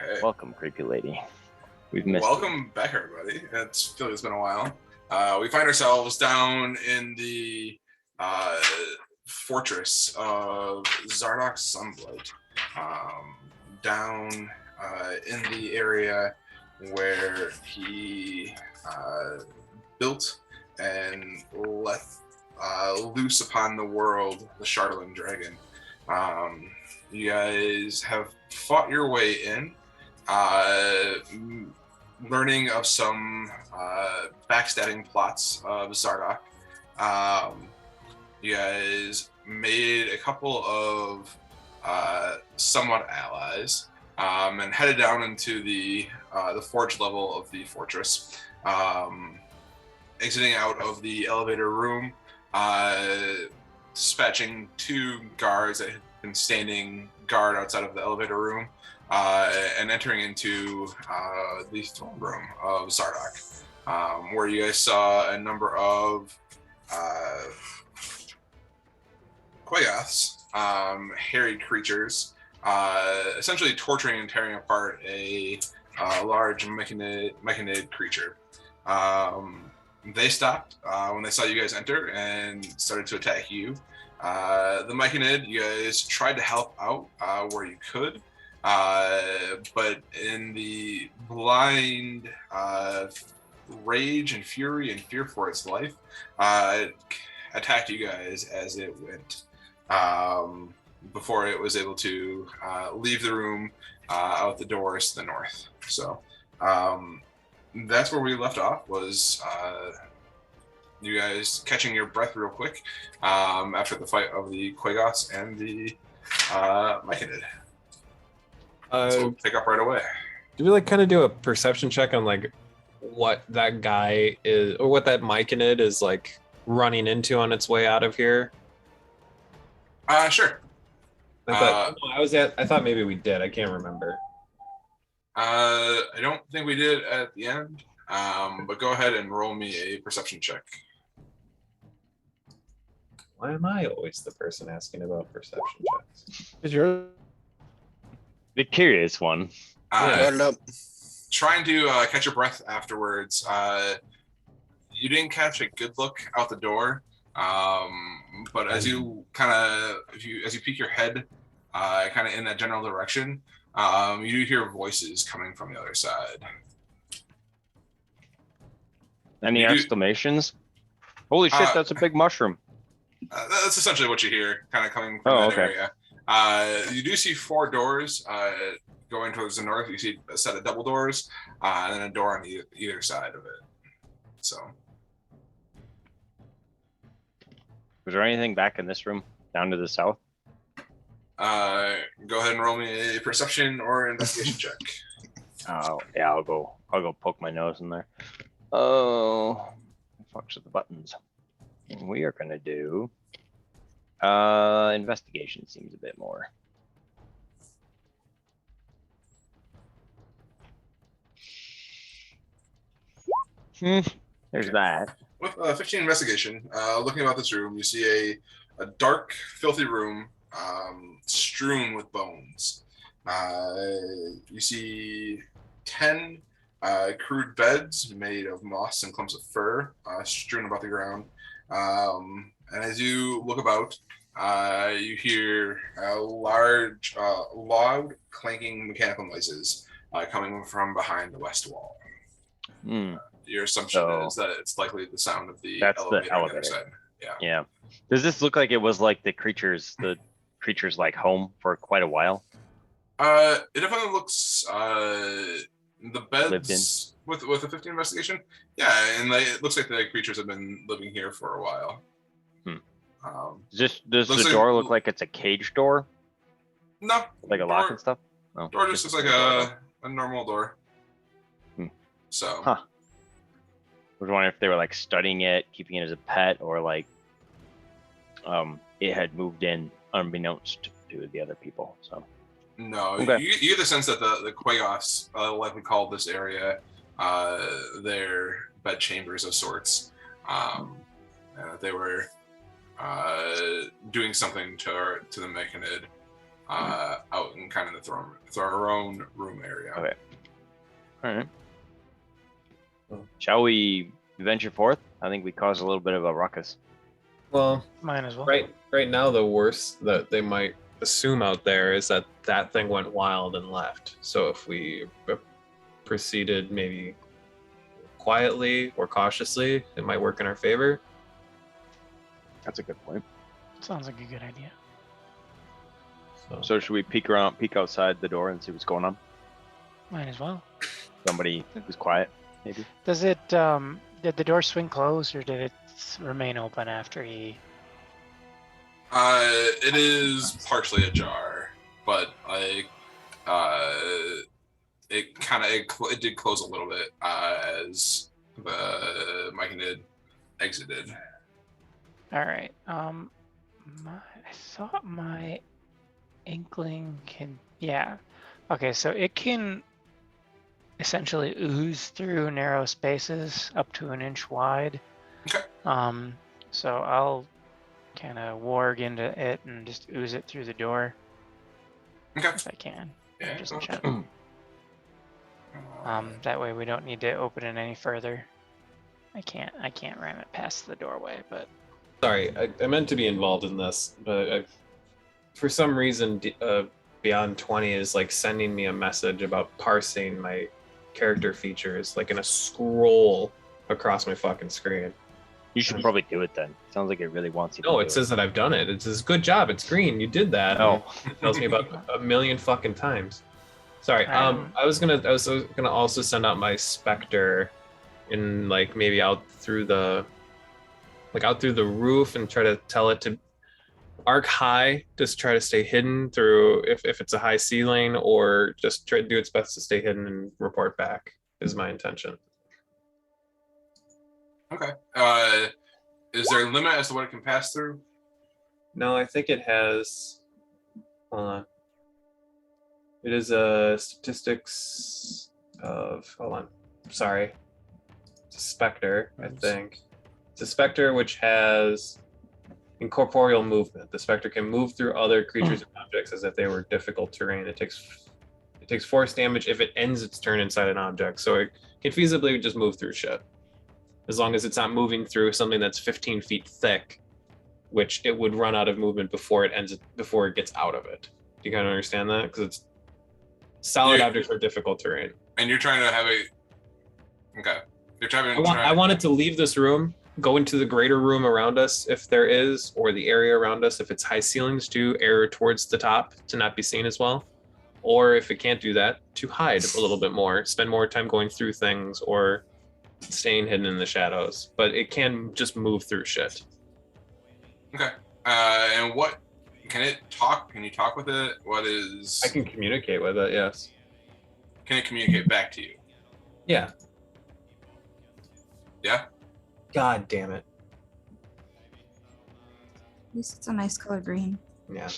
Okay. Welcome, creepy lady. We've missed Welcome back, everybody. It's feel like it's been a while. We find ourselves down in the fortress of Zardox Sunblight, down in the area where he built and let loose upon the world the Shardolin Dragon. You guys have fought your way in, learning of some backstabbing plots of Zardoc. You guys made a couple of somewhat allies, and headed down into the forge level of the fortress, exiting out of the elevator room, dispatching 2 guards that had been standing guard outside of the elevator room, and entering into the throne room of Zardoc, where you guys saw a number of Quagoths, harried creatures, essentially torturing and tearing apart a large mechanid creature. They stopped when they saw you guys enter and started to attack you. The Mechanid, you guys tried to help out where you could, but in the blind rage and fury and fear for its life, it attacked you guys as it went, before it was able to leave the room out the doors to the north. So that's where we left off, was you guys catching your breath real quick after the fight of the Quagoths and the Myconid. So we'll pick up right away. Do we kind of do a perception check on what that guy is, or what that Myconid is running into on its way out of here? Sure. I thought maybe we did. I can't remember. I don't think we did at the end, but go ahead and roll me a perception check. Why am I always the person asking about perception checks? Because you're the curious one. Trying to catch your breath afterwards. You didn't catch a good look out the door, but as you as you peek your head, kind of in that general direction, you do hear voices coming from the other side. Any exclamations? Holy shit, that's a big mushroom. That's essentially what you hear, kind of coming from that area. You do see 4 doors going towards the north. You see a set of double doors, and then a door on either side of it. So, was there anything back in this room down to the south? Go ahead and roll me a perception or investigation check. Oh yeah, I'll go poke my nose in there. Oh, fucks with the buttons. We are gonna do investigation. Seems a bit more. There's that. With 15 investigation, looking about this room, you see a dark, filthy room, strewn with bones. You see 10 crude beds made of moss and clumps of fur, strewn about the ground. And as you look about, you hear large, loud, clanking mechanical noises coming from behind the west wall. Your assumption is that it's likely the sound of the elevator on the other side. Yeah. Does this look like it was the creatures home for quite a while? It definitely looks the beds with a 15 investigation. Yeah, and it looks like the creatures have been living here for a while. Does the door look like it's a cage door? No. Like a lock and stuff? No. Door just looks like a normal door. So. Huh. I was wondering if they were studying it, keeping it as a pet, or it had moved in unbeknownst to the other people. So. No, you get the sense that the Quagoths likely called this area their bed chambers of sorts. They were doing something to the Mechanid out in kind of the throne room area. Okay. All right. Shall we venture forth? I think we caused a little bit of a ruckus. Well, Mine as well. right now the worst that they might assume out there is that that thing went wild and left. So if we proceeded maybe quietly or cautiously, it might work in our favor. That's a good point. Sounds like a good idea. So should we peek outside the door and see what's going on? Mine as well. Somebody who's quiet, maybe. Does it, did the door swing closed or did it remain open after he? It is partially ajar, but like, it did close a little bit as the Myconid exited. All right. I thought my Inkling can, yeah. Okay, so it can essentially ooze through narrow spaces up to an inch wide. Okay. So I'll kind of warg into it and just ooze it through the door Okay. if I can. Yeah. Just chat. That way we don't need to open it any further. I can't ram it past the doorway, but Sorry, I meant to be involved in this, but for some reason, Beyond 20 is like sending me a message about parsing my character features like in a scroll across my fucking screen. You should probably do it then. Sounds like it really wants you to No, do it says that I've done it. It says, good job, it's green, you did that. Oh. It tells me about a million fucking times. Sorry, Um, I was gonna also send out my Spectre in like maybe out through the roof and try to tell it to arc high, just try to stay hidden through if it's a high ceiling, or just try to do its best to stay hidden and report back is my intention. Okay. Is there a limit as to what it can pass through? No, I think it has. Hold on. It is a statistics of. Hold on. Sorry. It's a Spectre, I think. It's a Spectre which has incorporeal movement. The Spectre can move through other creatures and objects as if they were difficult terrain. It takes force damage if it ends its turn inside an object. So it can feasibly just move through shit. As long as it's not moving through something that's 15 feet thick, which it would run out of movement before it gets out of it. Do you kind of understand that? Because it's solid Yeah. objects are difficult terrain. And you're trying to have a. Okay. You're trying to. I want it to leave this room, go into the greater room around us if there is, or the area around us if it's high ceilings, to air towards the top to not be seen as well. Or if it can't do that, to hide a little bit more, spend more time going through things or staying hidden in the shadows. But it can just move through shit. Okay. And what can it talk? Can you talk with it? What is? I can communicate with it, yes. Can it communicate back to you? Yeah. Yeah. God damn it. At least it's a nice color green. Yeah.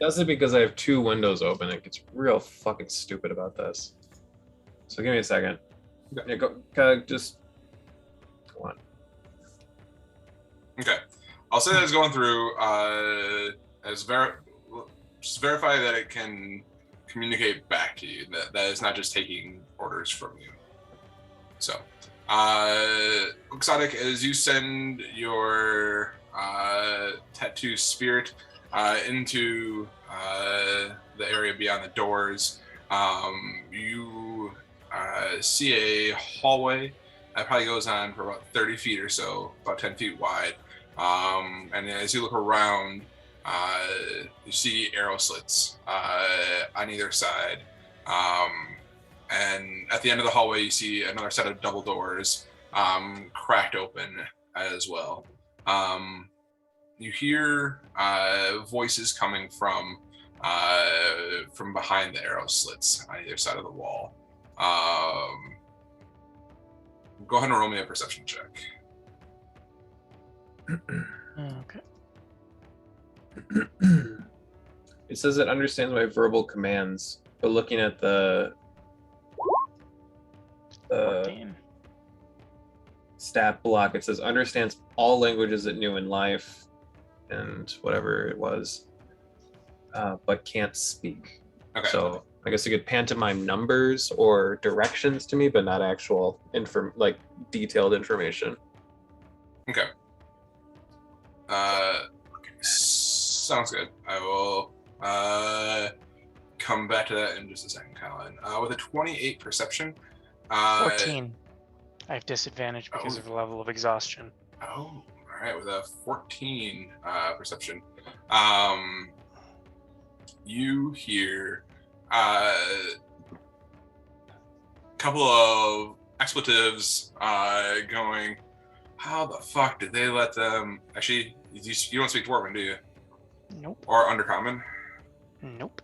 Does it because I have two windows open. It gets real fucking stupid about this. So give me a second. Yeah, just go on. Okay. I'll say that it's going through. Just verify that it can communicate back to you. That is not just taking orders from you. So, Exotic, as you send your tattoo spirit into the area beyond the doors, you see a hallway that probably goes on for about 30 feet or so, about 10 feet wide. And as you look around, you see arrow slits on either side. And at the end of the hallway, you see another set of double doors cracked open as well. You hear voices coming from behind the arrow slits on either side of the wall. Go ahead and roll me a perception check. okay. It says it understands my verbal commands, but looking at the 14. stat block, it says understands all languages it knew in life, and whatever it was. but can't speak. Okay. So I guess you could pantomime numbers or directions to me, but not actual detailed information. Okay. Sounds good. I will come back to that in just a second, Colin. With a 28 perception. 14. I have disadvantage because Oh. of the level of exhaustion. Oh, all right. With a 14 perception, you hear a couple of expletives going. How the fuck did they let them? Actually, you don't speak Dwarven, do you? Nope. Or Undercommon? Nope.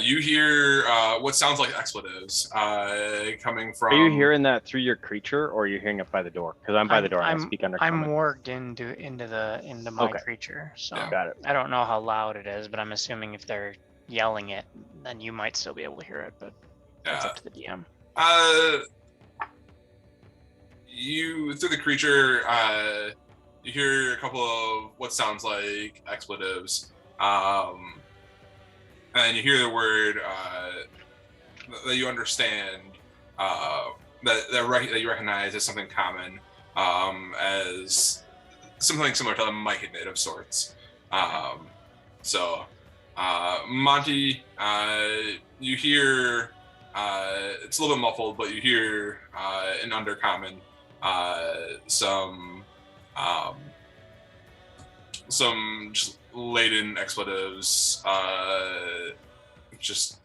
You hear what sounds like expletives coming from. Are you hearing that through your creature, or are you hearing it by the door? Because I'm by the door and I speak under. I'm warged into my Okay. creature, so Yeah. Got it. I don't know how loud it is, but I'm assuming if they're yelling it, then you might still be able to hear it. But that's up to the DM. You through the creature, you hear a couple of what sounds like expletives, and you hear the word that you understand, that you recognize as something common, as something similar to a myconid of sorts. Monty, you hear. It's a little bit muffled, but you hear in Undercommon some just laden expletives. Just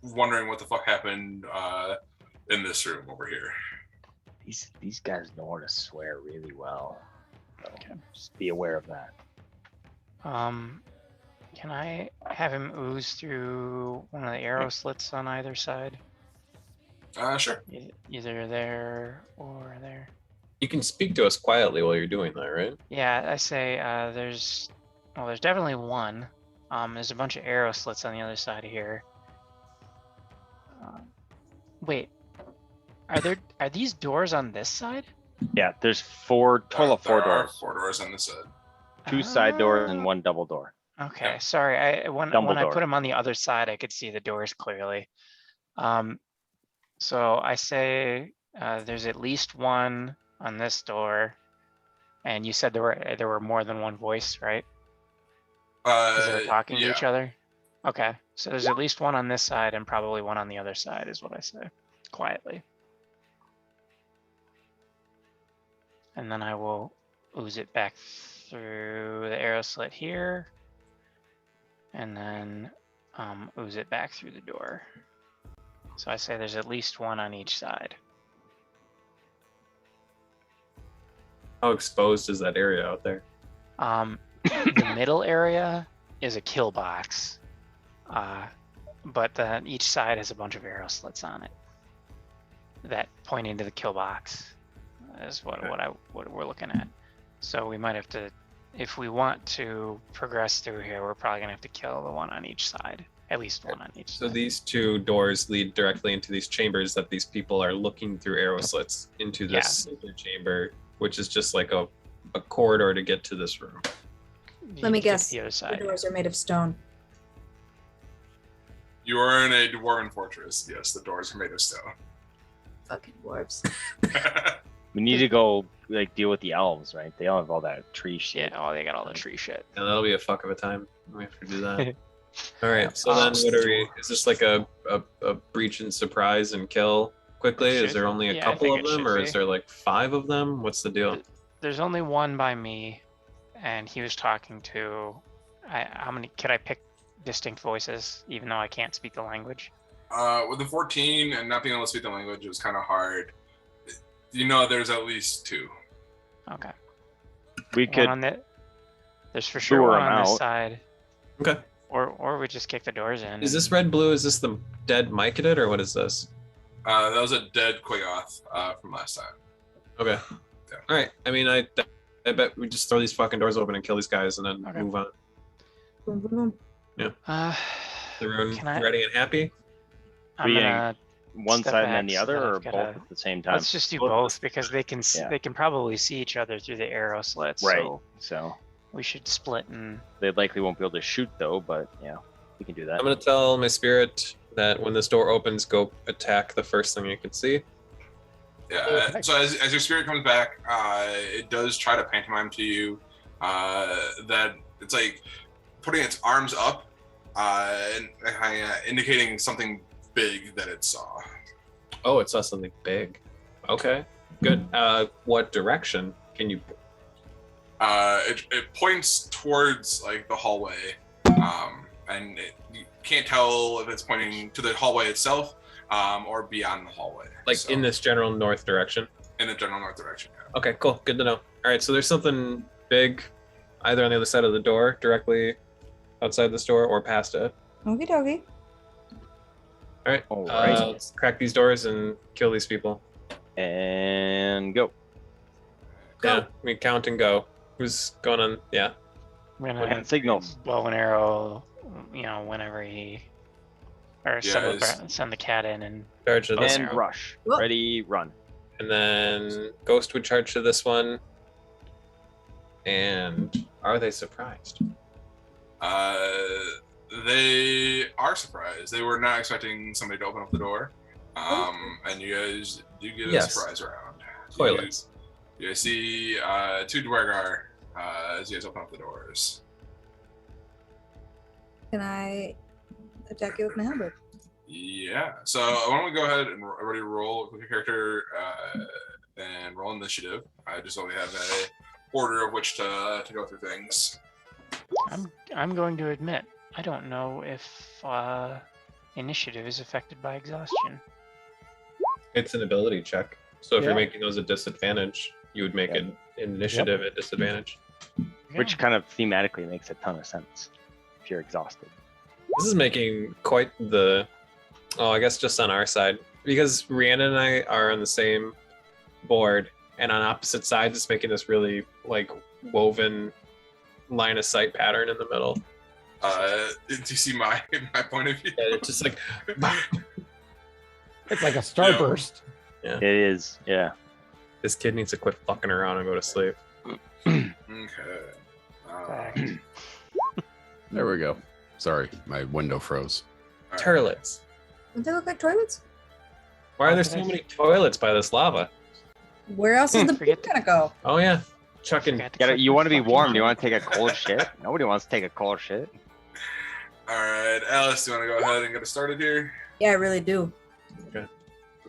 wondering what the fuck happened in this room over here. These guys know how to swear really well. So Okay. just be aware of that. Can I have him ooze through one of the arrow slits on either side? Sure. Either there or there. You can speak to us quietly while you're doing that, right? Yeah, I say there's definitely one. There's a bunch of arrow slits on the other side of here. Wait, are these doors on this side? Yeah, there's total of four There are doors. 4 doors on this side. 2 side doors Ah. and 1 double door. Okay, Yeah. sorry. When I Dumbledore. put them on the other side, I could see the doors clearly. So I say there's at least one on this door, and you said there were more than one voice, right? Because they're talking to each other. Okay, so there's at least one on this side and probably one on the other side, is what I say, quietly. And then I will ooze it back through the arrow slit here, and then ooze it back through the door. So I say there's at least one on each side. How exposed is that area out there? The middle area is a kill box, but then each side has a bunch of arrow slits on it that point into the kill box. Is what we're looking at. So we might have to, if we want to progress through here, we're probably gonna have to kill the one on each side. At least one on each So side. these 2 doors lead directly into these chambers that these people are looking through arrow slits into this center chamber, which is just like a corridor to get to this room. You Let me get to guess. The other The side. doors are made of stone. You are in a dwarven fortress. Yes, the doors are made of stone. Fucking dwarves. We need to go deal with the elves, right? They all have all that tree shit. Yeah, they got all the tree shit. And that'll be a fuck of a time. We have to do that. All right. So Um, then, what are we? Is this like a breach and surprise and kill quickly? It Is there should- only a yeah, I couple think of it them, should or be. is there like 5 of them? What's the deal? There's only one by me, and he was talking to. How many? Could I pick distinct voices, even though I can't speak the language? With the 14 and not being able to speak the language, it was kind of hard. You know, there's at least 2. Okay. We One could on the. There's for sure lure one him on this out. side, Okay. or we just kick the doors in. Is this and- red blue? Is this the dead Myconid, or what is this? That was a dead Quagoth from last time. Okay. Yeah. All right. I mean, I bet we just throw these fucking doors open and kill these guys, and then Okay. move on. Boom, boom, boom. Everyone Can I- ready and happy? I'm We gonna. one step side and back then the so other, that or I've got both a- at the same time? Let's just do Both. both because they can Yeah. they can probably see each other through the arrow slits. Right. So So we should split and They likely won't be able to shoot though, but yeah, we can do that. I'm gonna tell my spirit that when this door opens, go attack the first thing you can see. Yeah. So as your spirit comes back, it does try to pantomime to you that it's like putting its arms up and indicating something big that it saw. Oh, it saw something big. Okay, good. What direction can you? It points towards like the hallway, and you can't tell if it's pointing to the hallway itself or beyond the hallway. Like So, in this general north direction. in the general north direction. Yeah. Okay, cool. Good to know. All right, so there's something big, either on the other side of the door, directly outside the store, or past it. Okie dokie. All right, All right. let's crack these doors and kill these people. And go. Yeah, we count and go. Who's going on? Yeah. we're We gonna have signals. bow and arrow, whenever he or send, Yeah, send the cat in and Charge to this, And arrow. rush. Whoa. Ready, run. and then Ghost would charge to this one. And are they surprised? They are surprised. They were not expecting somebody to open up the door. And you guys do get a Yes. surprise round. Toilets. You guys see two Dwergar as you guys open up the doors. Can I attack you with my halberd? Yeah. So why don't we go ahead and already roll with your character and roll initiative. I just only have a order of which to go through things. I'm going to admit I don't know if initiative is affected by exhaustion. It's an ability check. So if you're Yeah. making those a disadvantage, you would make an initiative at disadvantage. Which kind of thematically makes a ton of sense if you're exhausted. This is making quite the, I guess just on our side, because Rhiannon and I are on the same board and on opposite sides, it's making this really like woven line of sight pattern in the middle. Do you see my point of view? And it's just like, It's like a starburst. It is, yeah. this kid needs to quit fucking around and go to sleep. Okay. Fact. There we go. Sorry, my window froze. Alright. Turlets. Don't they look like toilets? Why are there so many toilets by this lava? Where else is the Forget poop gonna go? Oh yeah, chucking. Forgot to click You my want to be fucking warm? Do you mouse. want to take a cold shit? Nobody wants to take a cold shit. All right, Alice, do you want to go ahead and get us started here? Yeah, I really do.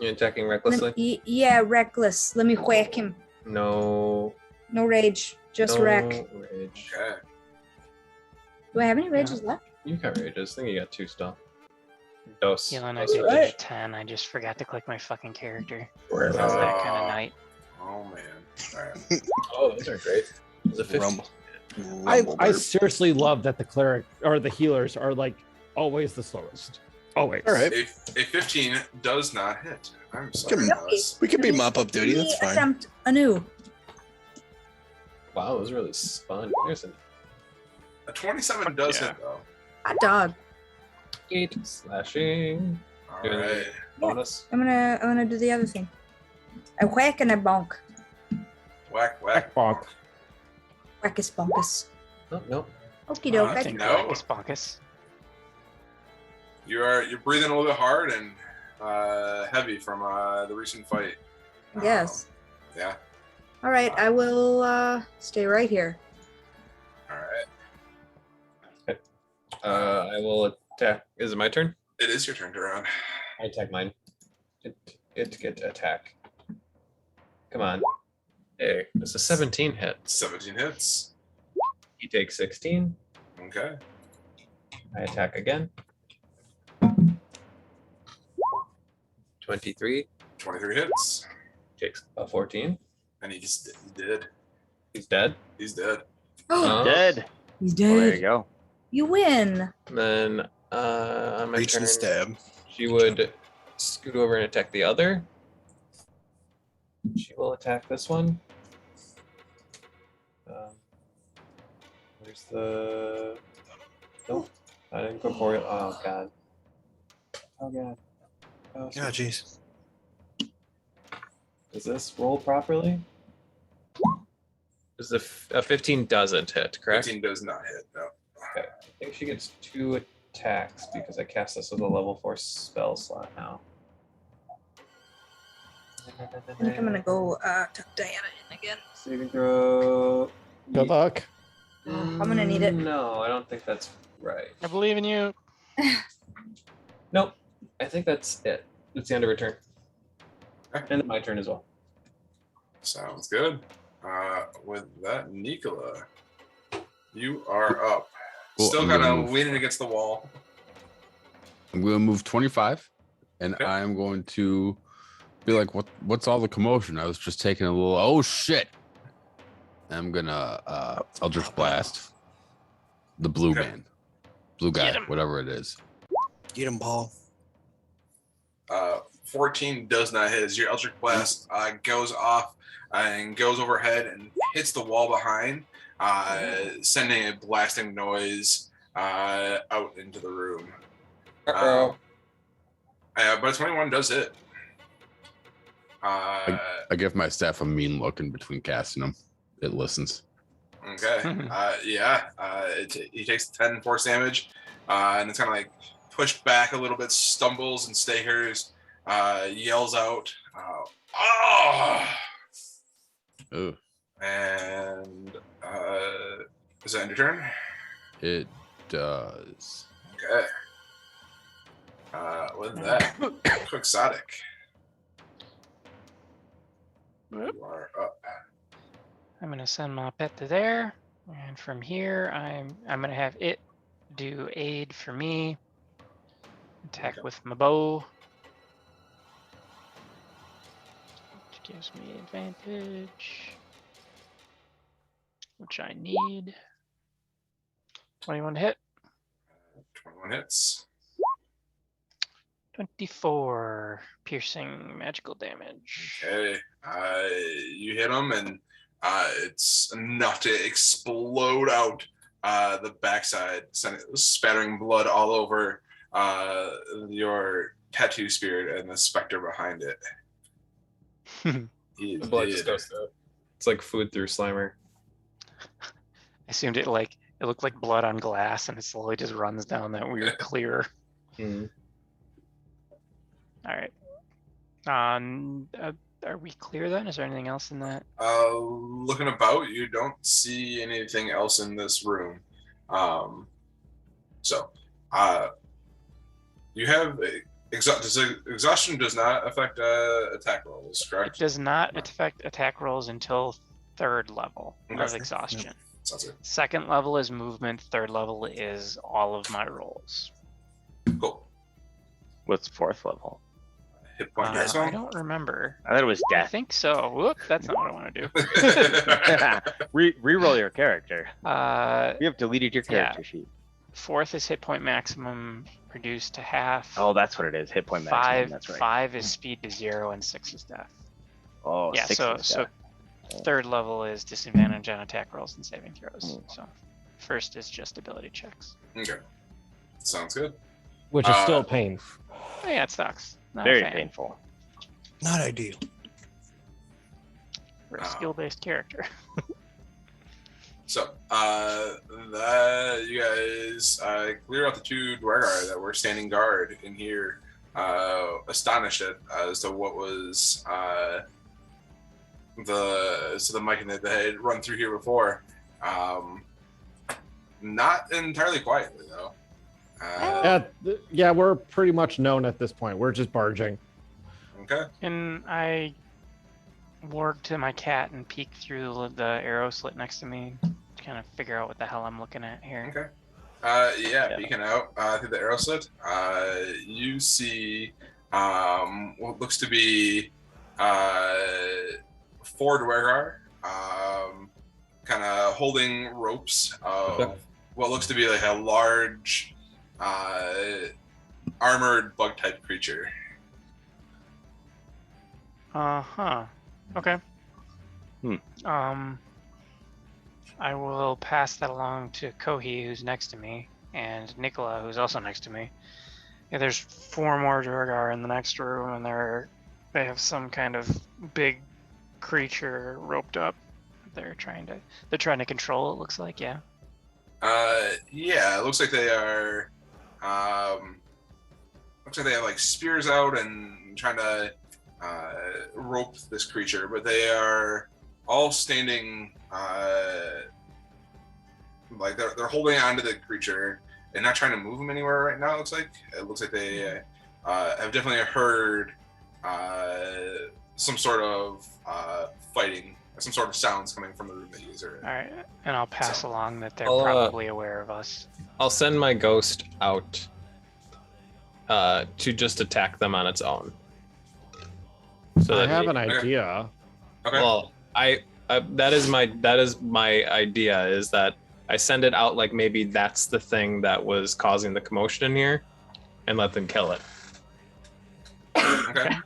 You attacking recklessly? Yeah, reckless. Let me whack him. No. No rage, just no wreck. Rage. Okay. Do I have any rages left? You got rages. I think you got 2 still. Dos. Healing, I Dos did rage. right. get 10. I just forgot to click my fucking character. Where It's am I? that kind of night. Oh man. All right. Oh, those are great. There's a 15. Rumble. I Rumble. seriously love that the cleric or the healers are like always the slowest. Always. All right. A 15 does not hit. I'm sorry, Come on. Alice. We can be mop up duty. Let That's me fine. attempt anew. Wow, it was really spun. There's an A 27 does Yeah. hit though. Hot dog. 8 slashing. All Doing right. bonus. I'm gonna do the other thing. I whack and I bonk. Whack, whack. Bonk. Whackus bonkus. Oh, no. Okie I doke. I think No. it's bonkus. You're breathing a little bit hard and heavy from the recent fight. Yes. Yeah. All right, I will stay right here. All right. I will attack. Is it my turn? It is your turn to run. I attack mine. It get attack. Come on. Hey, it's a 17 hit. 17 hits. He takes 16. Okay. I attack again. 23. 23 hits. Takes a 14. And he just he did. He's dead. He's dead. Oh, Dead. he's Well, there you dead. go. You win. Then on my Reach turn, and stab. she would scoot over and attack the other. She will attack this one. Where's the? Nope, I didn't go for it. Oh god. Oh god. Oh, Yeah, jeez. Does this roll properly? Is a 15 doesn't hit, correct? 15 does not hit. No. I think she gets 2 attacks because I cast this with a level 4 spell slot now. I think I'm gonna go tuck Diana in again. Saving throw. Good luck. I'm gonna need it. No, I don't think that's right. I believe in you. Nope. I think that's it. It's the end of her turn. Okay. And my turn as well. Sounds good. With that, Nicola, you are up. Cool, Still I'm kind gonna of move. leaning against the wall. I'm going to move 25, and Okay. I'm going to be like, what's all the commotion? I was just taking a little, oh shit. I'm going to Eldritch Blast the blue Okay. man, blue guy, Get him. whatever it is. Get him, Paul. 14 does not hit. As your Eldritch Blast goes off and goes overhead and hits the wall behind, sending a blasting noise out into the room. Uh-oh. But 21 does hit. I give my staff a mean look in between casting them. It listens. Okay. He takes 10 force damage, and it's kind of like pushed back a little bit, stumbles and staggers, yells out, "Oh!" Oh, And is that end your turn? it does. Okay. With that, Quixotic, Whoop. you are up. I'm gonna send my pet to there, and from here I'm gonna have it do aid for me. Attack Okay. with my bow, which gives me advantage, which I need. 21 to hit. 21 hits. 24 piercing magical damage. Okay. You hit him, and it's enough to explode out the backside, spattering blood all over your tattoo spirit and the specter behind it. He The blood just did. goes through. It's like food through Slimer. I assumed it looked like blood on glass, and it slowly just runs down that weird clear. Mm. All right. Are we clear then? Is there anything else in that? Looking about, you don't see anything else in this room. You have exhaustion does not affect attack rolls, It correct? does not affect attack rolls until 3rd level of Okay. exhaustion. Sounds good. 2nd level is movement. 3rd level is all of my rolls. Cool. What's 4th level? Hit point I maximum. don't remember. I thought it was I death. think so. Whoop, that's not what I want to do. Reroll your character. Uh, You have deleted your Yeah. character sheet. 4th is hit point maximum reduced to half. Oh, that's what it is. Hit point maximum. 5, That's right. 5 is speed to 0, and 6 is death. Oh, Yeah, 6 so is so death. 3rd level is disadvantage on attack rolls and saving throws. Mm. So 1st is just ability checks. Okay. Sounds good. Which is still a pain. Oh, yeah, it sucks. Not Very a fan painful. Not ideal. for a skill-based character. So, you guys clear out the 2 Dwargar that were standing guard in here, astonished as to what was the mic that they had run through here before. Not entirely quietly though. Yeah, we're pretty much known at this point. We're just barging. Okay. And I warg to my cat and peek through the arrow slit next to me to kind of figure out what the hell I'm looking at here. Okay. Yeah. Peeking out through the arrow slit, you see what looks to be 4 Dwargar, kind of holding ropes of what looks to be like a large armored bug type creature. Uh-huh. Okay. I will pass that along to Kohi, who's next to me, and Nicola, who's also next to me. Yeah, there's 4 more Durgar in the next room, and they have some kind of big creature roped up. they're trying to control. It looks like, yeah. Yeah, it looks like they are. Looks like they have like spears out and trying to rope this creature, but they are all standing. Like they're holding on to the creature and not trying to move him anywhere right now. It looks like they have definitely heard some sort of fighting, some sort of sounds coming from the room that you guys are in. All right, and I'll pass So- along that they're I'll, probably aware of us. I'll send my ghost out to just attack them on its own. So I that have they- an idea. Okay. Well, that is my idea, is that I send it out like maybe that's the thing that was causing the commotion in here, and let them kill it. Okay.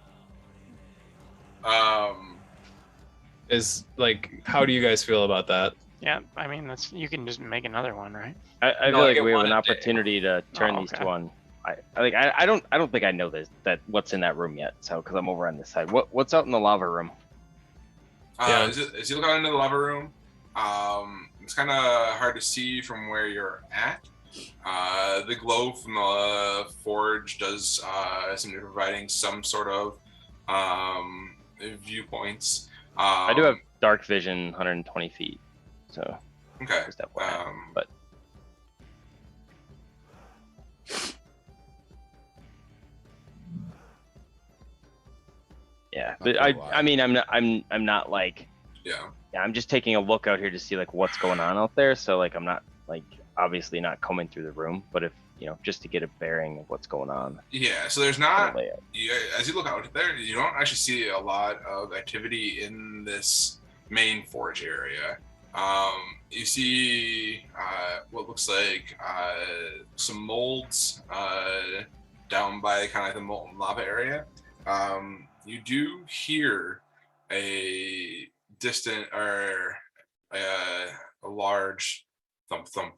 Is like, how do you guys feel about that? Yeah, I mean you can just make another one, right? I No, feel I like get we have one an a day. opportunity to turn Oh, these okay. two on. I don't think I know that what's in that room yet. So because I'm over on this side. What's out in the lava room? Yeah. As you look out into the lava room, it's kind of hard to see from where you're at. The glow from the forge does seem to be providing some sort of viewpoints. I do have dark vision, 120 feet. So Okay. just FYI. Um, But yeah, but Not gonna lie. I mean I'm not like, yeah. yeah, I'm just taking a look out here to see like what's going on out there. So like I'm not like obviously not combing through the room, but if just to get a bearing of what's going on. Yeah. So there's kind not. of layout. As you look out there, you don't actually see a lot of activity in this main forge area. You see what looks like some molds down by kind of the molten lava area. You do hear a distant or a large thump thump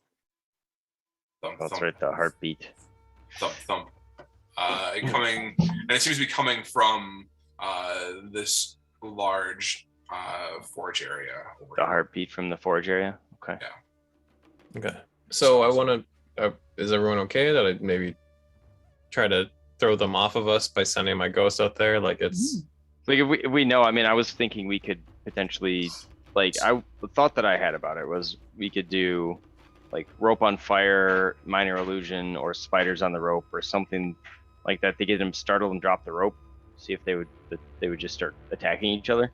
thump That's thump right, the heartbeat. thump thump coming, and it seems to be coming from this large forge area over The here. heartbeat from the forge area. Okay. Okay. So I want to. Is everyone okay that I maybe try to throw them off of us by sending my ghost out there? Like it's. Like if we know, I mean, I was thinking we could potentially, like, the thought that I had about it was we could do like rope on fire, minor illusion, or spiders on the rope, or something like that to get them startled and drop the rope. See if they would just start attacking each other.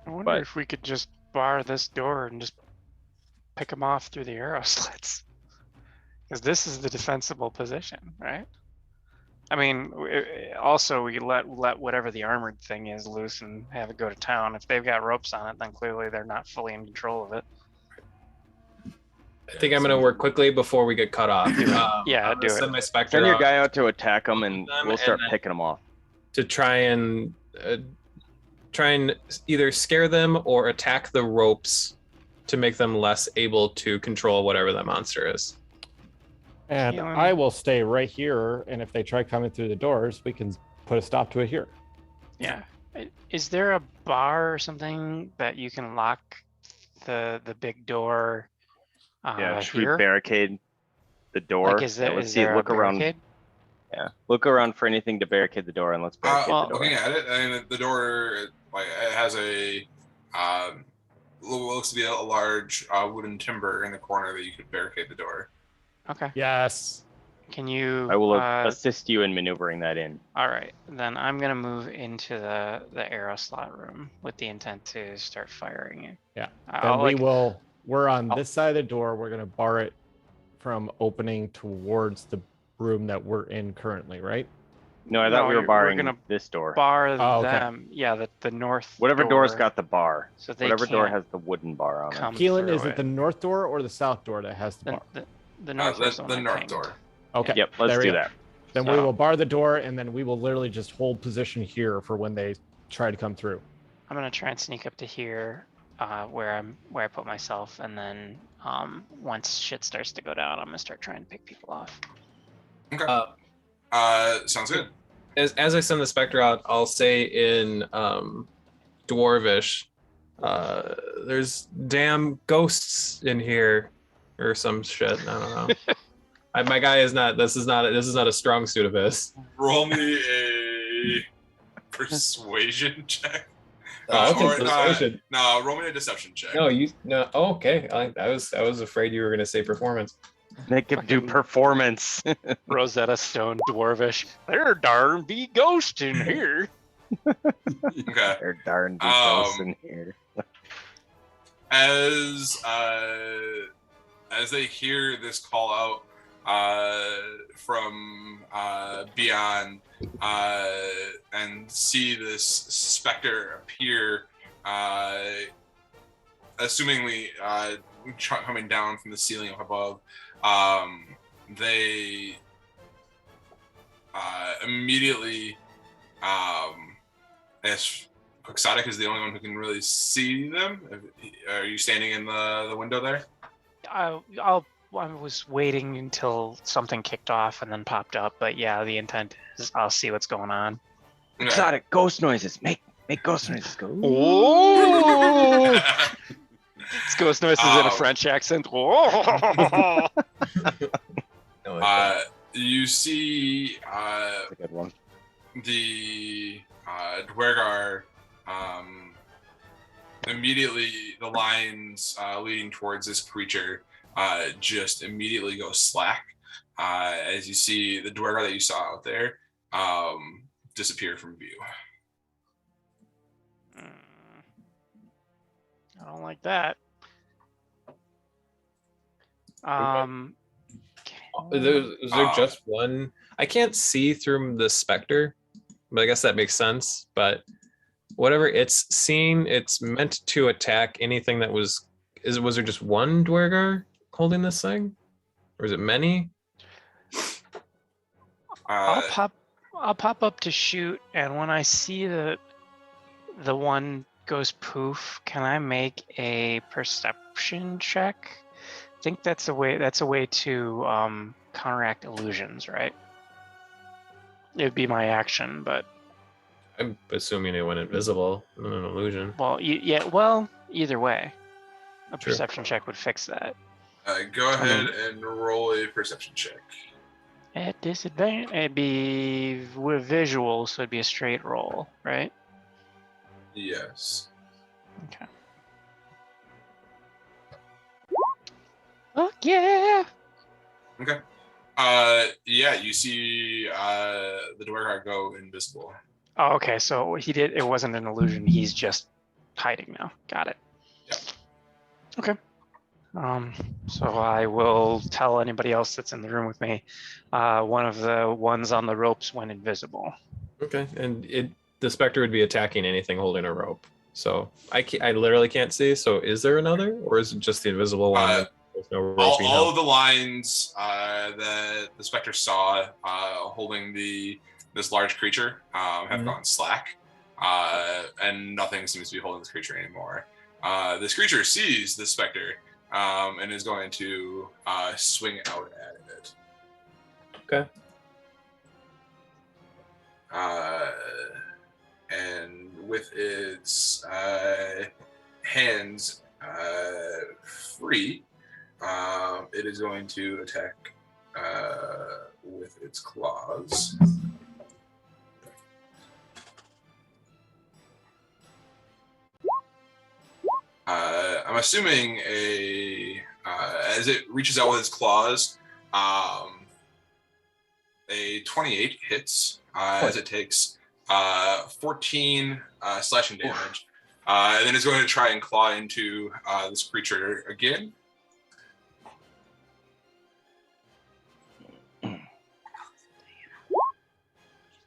I wonder But- if we could just bar this door and just pick them off through the arrow slits. Because this is the defensible position, right? I mean, also we let whatever the armored thing is loose and have it go to town. If they've got ropes on it, then clearly they're not fully in control of it. I think I'm gonna work quickly before we get cut off. Yeah, I'm gonna do it. Send my specter Send your out guy out to attack them, and them, we'll start and then- picking them off. to try and either scare them or attack the ropes to make them less able to control whatever that monster is. And Keelan. I will stay right here. And if they try coming through the doors, we can put a stop to it here. Yeah. Is there a bar or something that you can lock the big door Yeah, should we here? barricade the door? Like, is Yeah, there, let's is see. there a Look around. barricade? Yeah, look around for anything to barricade the door, and let's barricade well, the door. Looking at it, and the door, like it has a looks to be a large wooden timber in the corner that you could barricade the door. Okay. Yes. Can you? I will assist you in maneuvering that in. All right, then I'm gonna move into the arrow slot room with the intent to start firing it. Yeah. I'll Then we like, will. We're on I'll- this side of the door. We're gonna bar it from opening towards the room that we're in currently, right? No, I No, thought we were we're barring gonna this door. bar Oh, okay. them. Yeah, the north. Whatever door's door, got the bar. so they Whatever door can't has the wooden bar on it. come Keelan, through is it the north door or the south door that has the bar? the north was The one I north pinged. door. Okay. Yep, let's there we do go. that. Then we So- will bar the door, and then we will literally just hold position here for when they try to come through. I'm gonna try and sneak up to here, where I put myself, and then once shit starts to go down, I'm gonna start trying to pick people off. Okay. Sounds good. As I send the specter out, I'll say in Dwarvish, There's damn ghosts in here, or some shit. I don't know. My guy is not. This is not a strong suit of his. Roll me a persuasion check. I'll take persuasion. No, roll me a deception check. No, Oh, okay. I was afraid you were gonna say performance. Make him do performance. Rosetta Stone Dwarvish. There darn be ghosts in here. Okay. There darn be ghosts in here. As they hear this call out from beyond and see this specter appear, assumingly coming down from the ceiling up above, they immediately, as Quixotic is the only one who can really see them. Are you standing in the window there? I was waiting until something kicked off and then popped up, but yeah, the intent is I'll see what's going on. Okay. Exotic ghost noises. Make ghost noises. Go. Oh! It's ghost noises in a French accent. Oh! You see That's a good one. the Dwergar, immediately the lines leading towards this creature just immediately go slack as you see the Dwergar that you saw out there disappear from view. I don't like that. Is there just one? I can't see through the specter, but I guess that makes sense. But whatever it's seen, it's meant to attack anything that was. Was there just one Dwergar holding this thing, or is it many? I'll pop up to shoot, and when I see the one goes poof, can I make a perception check? I think that's a way to counteract illusions, right? It'd be my action, but I'm assuming it went invisible, not an illusion. well, well, either way, a Sure. perception check would fix that. Go ahead and roll a perception check. At disadvantage, it'd be with visual, so it'd be a straight roll, right? Yes. Okay. Fuck yeah! Okay. Yeah, you see the Dwergar go invisible. Oh, okay. So it wasn't an illusion. He's just hiding now. Got it. Yeah. Okay. So I will tell anybody else that's in the room with me. One of the ones on the ropes went invisible. Okay, and the specter would be attacking anything holding a rope. So I literally can't see. So is there another, or is it just the invisible one? There's no rope being All held? of the lines that the Spectre saw holding this large creature have gone slack, and nothing seems to be holding this creature anymore. This creature sees the Spectre and is going to swing out at it. Okay. And with its hands free, it is going to attack with its claws. I'm assuming as it reaches out with its claws, a 28 hits as it takes 14 slashing damage. And then it's going to try and claw into this creature again.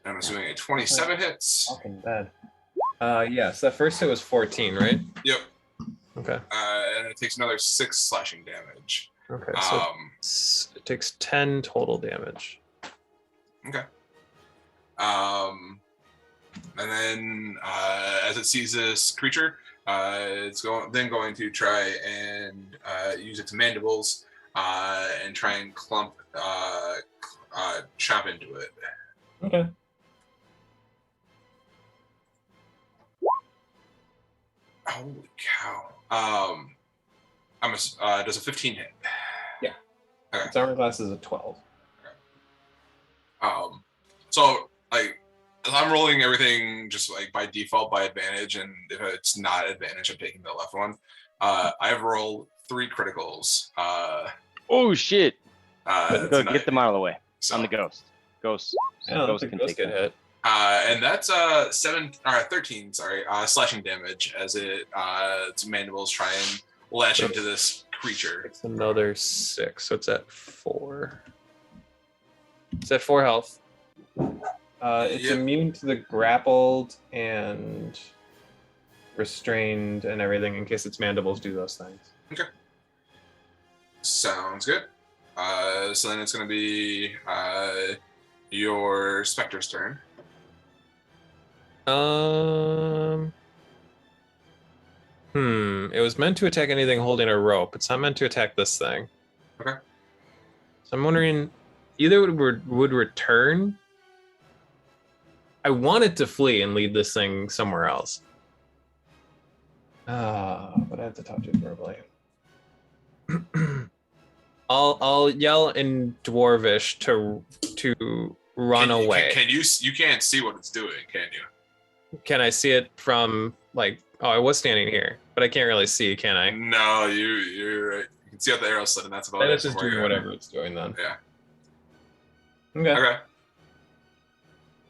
I'm assuming a 27 hits. Fucking bad. Yes, that first hit was 14, right? Yep. Okay. And it takes another 6 slashing damage. Okay. So it takes 10 total damage. Okay. And then as it sees this creature, it's going to try and use its mandibles and try and chop into it. Okay. Holy cow. Does a 15 hit? Yeah. Okay. Its armor class is a 12. So like I'm rolling everything just like by default by advantage, and if it's not advantage, I'm taking the left one. I've rolled 3 criticals. Oh shit! Go tonight. get them out of the way. So, On the ghost. Ghost. I don't Ghost think can those take get them. hit. and that's 13. Sorry, slashing damage as its mandibles try and latch into this creature. It's another 6, so it's at 4. It's at 4 health. It's Yep. immune to the grappled and restrained and everything in case its mandibles do those things. Sounds good. So then it's going to be your Spectre's turn. It was meant to attack anything holding a rope. It's not meant to attack this thing. Okay. So I'm wondering, either it would return. I want it to flee and lead this thing somewhere else. But I have to talk to it verbally. I'll yell in Dwarvish to run away. Can you can't see what it's doing, can you? Can I see it from like? Oh, I was standing here, but I can't really see. Can I? No, you're right. You can see out the arrow slit, and that's about Then it. it's just from where doing you're at. whatever it's doing then. Yeah. Okay. Okay.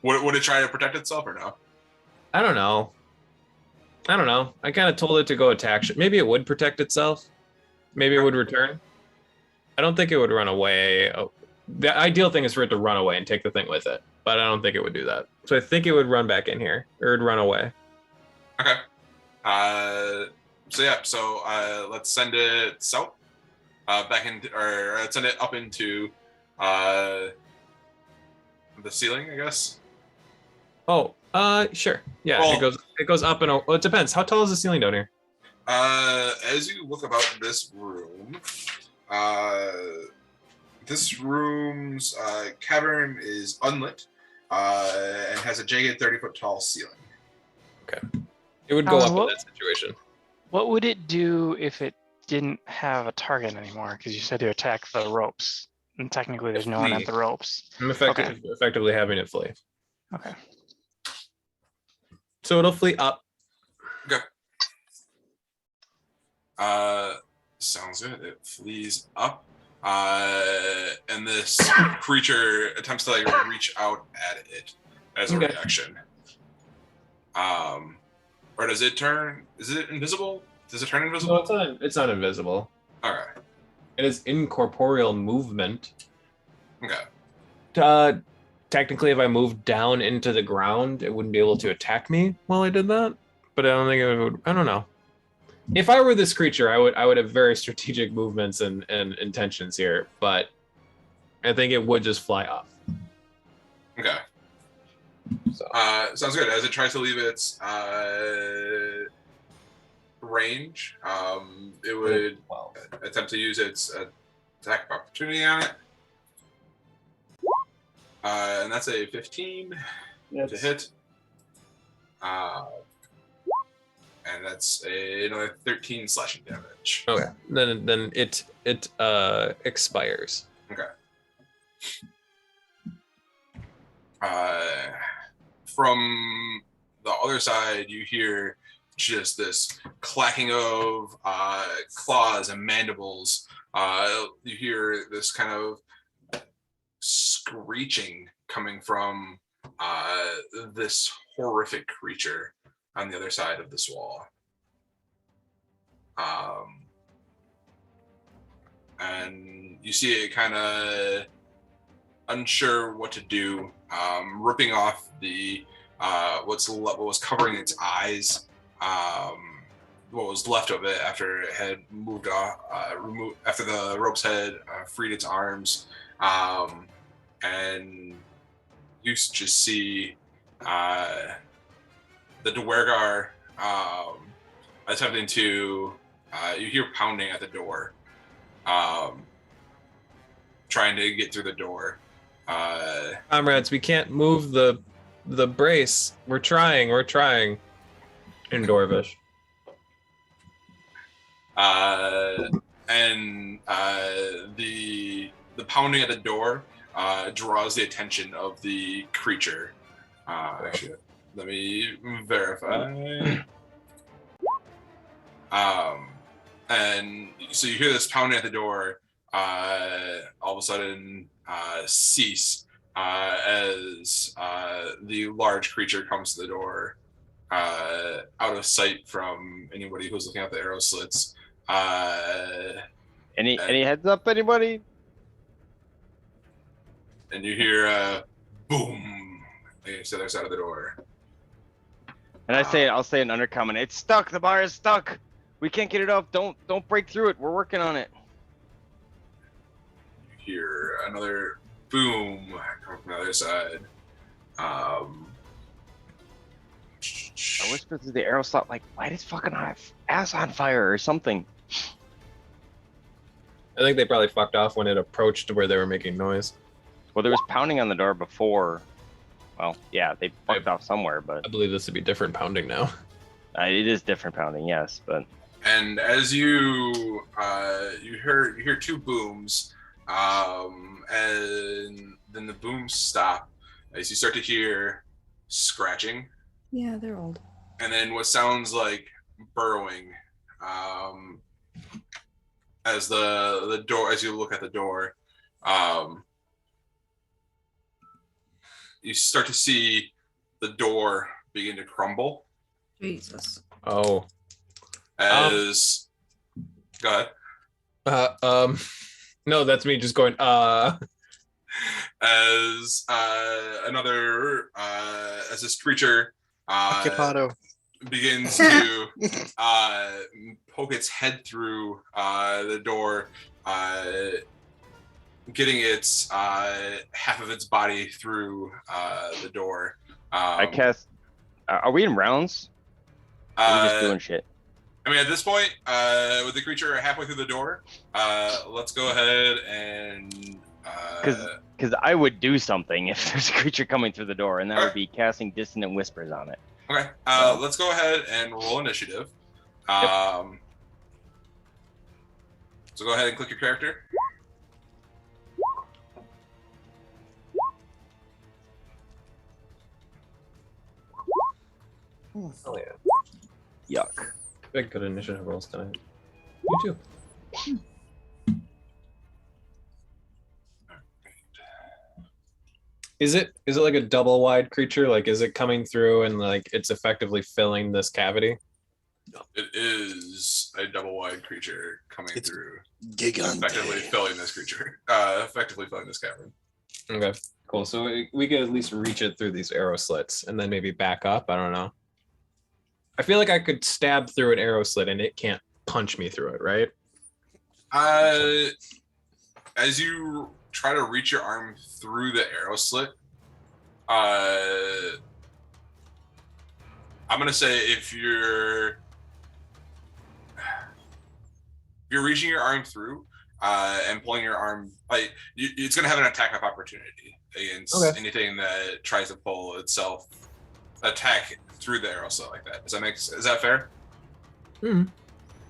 Would it try to protect itself or no? I don't know. I kind of told it to go attack. Maybe it would protect itself. Maybe it would return. I don't think it would run away. The ideal thing is for it to run away and take the thing with it, but I don't think it would do that. So I think it would run back in here, or it'd run away. Okay. So let's send it south, back into, or let's send it up into the ceiling, I guess. Oh, sure. Yeah, Well- it goes up and well, it depends. How tall is the ceiling down here? As you look about this room, this room's cavern is unlit and has a jagged 30-foot tall ceiling. It would go Alan, up in what- that situation. What would it do if it didn't have a target anymore? Because you said to attack the ropes, and technically there's no one at Flee. the ropes. I'm effectively having it flee. Okay. So it'll flee up. Sounds good. It flees up, and this creature attempts to like reach out at it as a Okay. reaction. Or does it turn? Is it invisible? Does it turn No, invisible? it's not invisible. All right. It is incorporeal movement. Okay. Technically, if I moved down into the ground, it wouldn't be able to attack me while I did that. But I don't think it would. I don't know. If I were this creature, I would have very strategic movements and intentions here. But I think it would just fly up. Okay. So Sounds good. As it tries to leave its range, it would attempt to use its attack of opportunity on it. And that's a 15 to hit. And that's another 13 slashing damage. Okay. Then it expires. Okay. From the other side, you hear just this clacking of claws and mandibles. You hear this kind of screeching coming from this horrific creature on the other side of this wall. And you see it kind of unsure what to do, ripping off the what was covering its eyes, what was left of it after it had moved off, after the ropes had freed its arms, and you just see the Dwergar attempting to. You hear pounding at the door, trying to get through the door. Comrades, we can't move the brace. We're trying. In Dwarvish. and the pounding at the door draws the attention of the creature. Actually, let me verify. And so you hear this pounding at the door all of a sudden cease as the large creature comes to the door, out of sight from anybody who's looking at the arrow slits. Any heads up, anybody? And you hear boom against the other side of the door. And I'll say an undercomment. It's stuck. The bar is stuck. We can't get it off. Don't break through it. We're working on it. You hear another boom coming from the other side. I whispered through the arrow slot, like, light his fucking ass on fire or something. I think they probably fucked off when it approached where they were making noise. Well, there was pounding on the door before. Well, yeah, they fucked off somewhere, but I believe this would be different pounding now. it is different pounding, yes, but. And as you hear two booms, and then the booms stop as you start to hear scratching. Yeah, they're old. And then what sounds like burrowing, as the door, as you look at the door, you start to see the door begin to crumble. Jesus. Oh. As go ahead. No, that's me just going, As another as this creature Occupado. begins to poke its head through the door, getting its half of its body through the door. I cast. Are we in rounds? Or are we just doing shit? I mean, at this point, with the creature halfway through the door, let's go ahead and. Because I would do something if there's a creature coming through the door, and that would be casting Dissonant Whispers on it. Okay, let's go ahead and roll initiative. So go ahead and click your character. oh yeah. Yuck. Big good initiative rolls tonight. You too. Is it like a double wide creature? Like, is it coming through and like it's effectively filling this cavity? It is a double wide creature coming through, Gigante. effectively filling this creature, effectively filling this cavern. Okay, cool. So we could at least reach it through these arrow slits and then maybe back up. I don't know. I feel like I could stab through an arrow slit and it can't punch me through it, right? As you try to reach your arm through the arrow slit, I'm gonna say if you're reaching your arm through and pulling your arm, like it's gonna have an attack of opportunity against anything that tries to pull itself, attack through the arrow slit like that. Is that fair?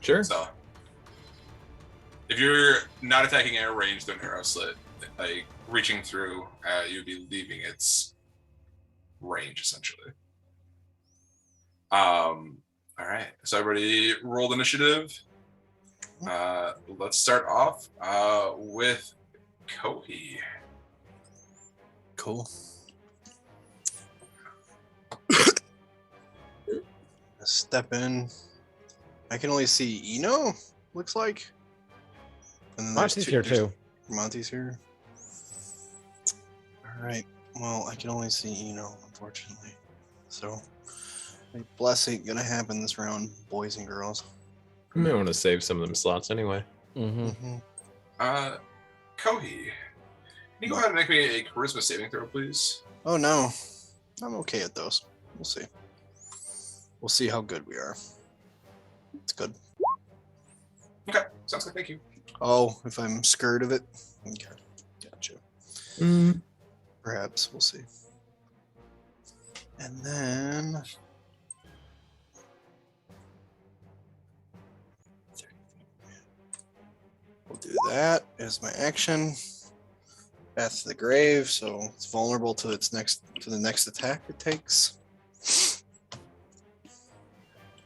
Sure. So if you're not attacking at a range through an arrow slit, like reaching through, you'd be leaving its range essentially. All right, so everybody rolled initiative. Let's start off with Kohi. Cool. Step in. I can only see Eno, looks like. And then Monty's here too. Monty's here. Alright. Well, I can only see Eno, unfortunately. So, bless ain't gonna happen this round, boys and girls. I may want to save some of them slots anyway. Mm-hmm. Kohi, can you go ahead and make me a charisma saving throw, please? Oh no. I'm okay at those. We'll see. We'll see how good we are. It's good. Okay, sounds good. Thank you. Oh, if I'm scared of it? Okay, gotcha. Perhaps, we'll see. And then... I'll do that as my action. Path to the grave, so it's vulnerable to the next attack it takes.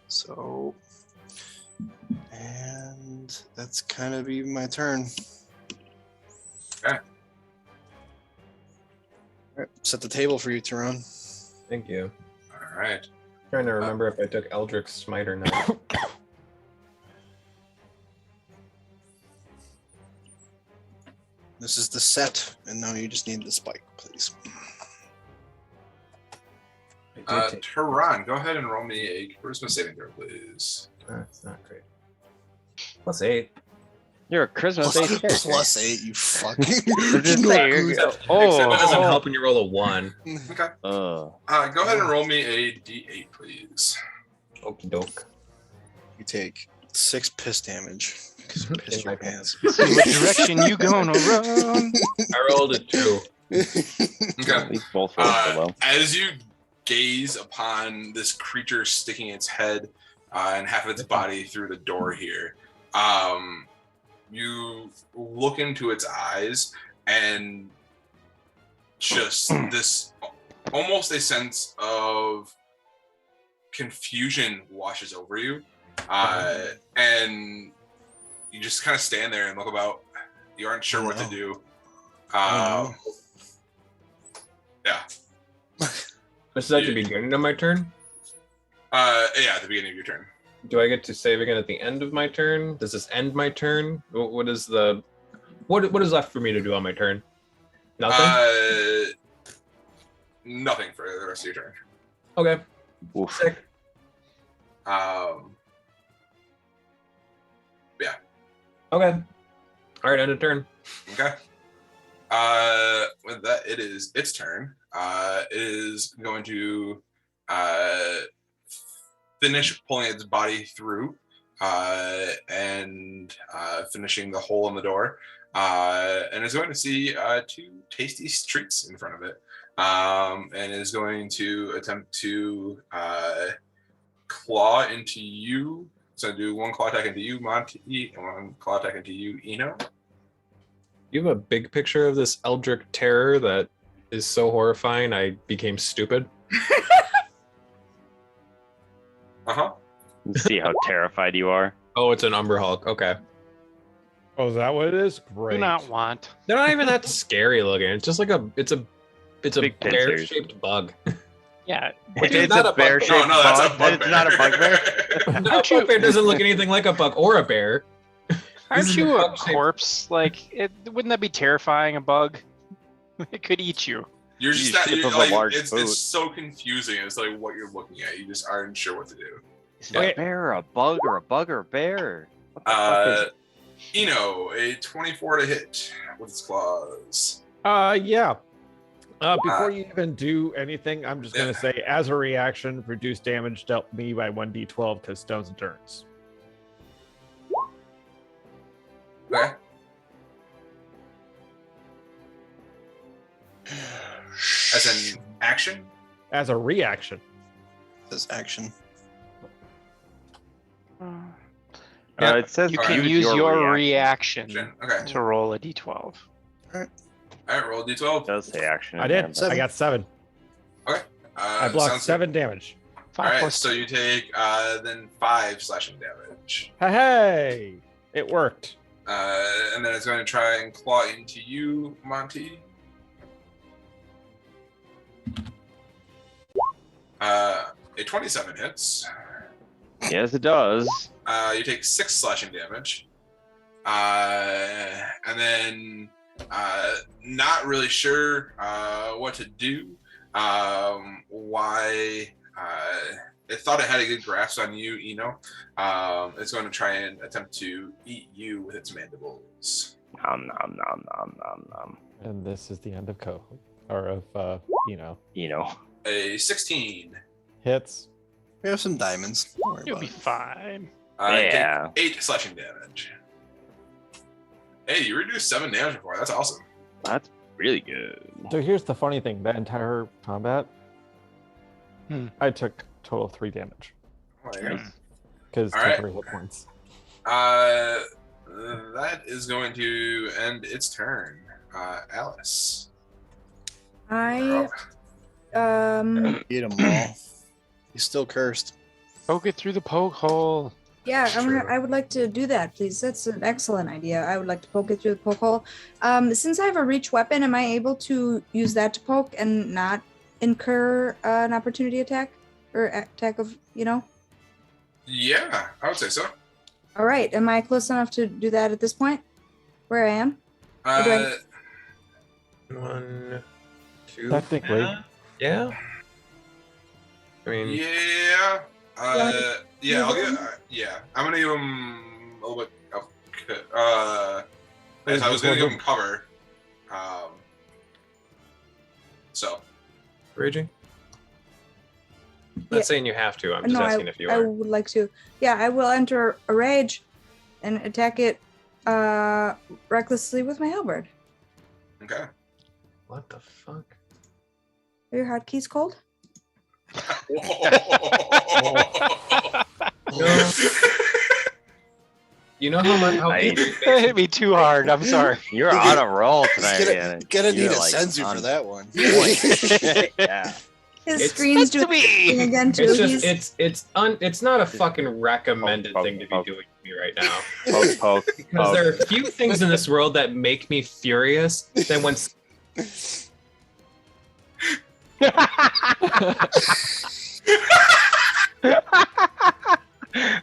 So, and that's kind of be my turn. Okay. Alright, set the table for you, Tyrone. Thank you. All right. Trying to remember if I took Eldritch Smite or not. This is the set, and now you just need the spike, please. I did take. Tehran, go ahead and roll me a charisma saving throw, please. That's not great. +8. You're a Christmas based character. +8, you fucking. Just say you're- Except oh, it doesn't oh. help when you roll a 1. Okay. Oh. Go ahead and roll me a d8, please. Okie doke. You take 6 piss damage because you pissed In my your pants. See what direction you gonna run? I rolled a 2. Okay. These both rolled so low. As you gaze upon this creature sticking its head and half of its body through the door here, you look into its eyes and just this almost a sense of confusion washes over you. And you just kind of stand there and look about. You aren't sure what to do. Yeah. This is at the beginning of my turn? Yeah, at the beginning of your turn. Do I get to save again at the end of my turn? Does this end my turn? What is the... What is left for me to do on my turn? Nothing? Nothing for the rest of your turn. Okay. Oof. Sick. Yeah. Okay. All right, end of turn. Okay. With that, it is its turn. It is going to finish pulling its body through and finishing the hole in the door. And is going to see 2 tasty treats in front of it. And is going to attempt to claw into you. So do 1 claw attack into you, Monty, and 1 claw attack into you, Eno. You have a big picture of this Eldritch terror that is so horrifying I became stupid. Uh-huh. See how terrified you are. Oh, it's an Umber Hulk. Okay. Oh, is that what it is? Do Great. not want. They're not even that scary looking. It's just like it's a Big pincers. bear-shaped bug. Yeah. Which is It's not a a bugbear. bear-shaped No, that's a bug. bugbear. It's not a bugbear. No, a bugbear doesn't look anything like a bug or a bear. Aren't is you a a bug-shaped- corpse? Like, wouldn't that be terrifying? A bug? It could eat you. You're just You not, sip you're, of a like, large it's boot. so confusing. It's like what you're looking at. You just aren't sure what to do. Is it a bear or a bug or a bug or a bear? What the fuck is it? Eno, a 24 to hit with its claws. Yeah. Before you even do anything, I'm just gonna say, as a reaction, reduce damage dealt me by 1d12 because stone's endurance. Okay. As an action? As a reaction. This action. It says You can use your reaction Okay. to roll a d12. All right, roll a d12. It does say action. I in did. there, I got 7. I blocked sounds 7 damage. All 5 right, plus so you take then 5 slashing damage. Hey, it worked. And then it's going to try and claw into you, Monty. A 27 hits. but- Yes, it does. You take 6 slashing damage. And then not really sure what to do. Why it thought it had a good grasp on you, Eno. It's going to try and attempt to eat you with its mandibles. Nom nom nom nom nom nom. And this is the end of You know. A 16. hits. We have some diamonds. Don't worry You'll about be it. fine. Yeah. Take 8 slashing damage. Hey, you reduced 7 damage before. That's awesome. That's really good. So here's the funny thing: that entire combat, I took total 3 damage Oh, there you go. because All right. temporary hit points. that is going to end its turn. Alice. I Eat them all. He's still cursed. Poke it through the poke hole. Yeah, True. I would like to do that, please. That's an excellent idea. I would like to poke it through the poke hole. Since I have a reach weapon, am I able to use that to poke and not incur an opportunity attack or attack of, Yeah, I would say so. All right. Am I close enough to do that at this point? Where I am? Or do I- 1, 2. Technically. Yeah. I mean, Yeah. Yeah, I'll get. Yeah, I'm gonna give him a little bit of. I was gonna give him cover. So. raging. Yeah. Not saying you have to. I'm just No, asking if you I are. would like to. Yeah, I will enter a rage and attack it recklessly with my halberd. Okay. What the fuck? Are your hotkeys cold? You know how much how I- angry it That makes hit me too hard. I'm sorry. You're on a roll He's tonight, gonna, man. gonna need You're, a like, senzu on for that one. point. Yeah. His It's screen's doing me. again too. It's just He's- it's not a fucking recommended Poke, thing to be poke. doing to me right now. Poke. Because there are few things in this world that make me furious than when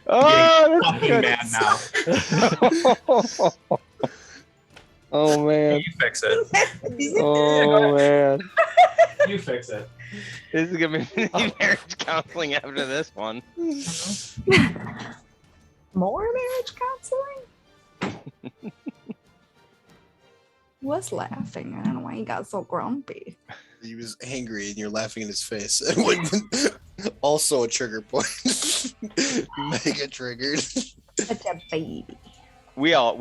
Oh, that's fucking good. mad now. Oh man. You fix it. Oh man. You fix it. This is gonna be marriage counseling after this one. More marriage counseling? Was laughing. I don't know why he got so grumpy. He was angry and you're laughing in his face. Also a trigger point. Mega triggered. Such a baby. We all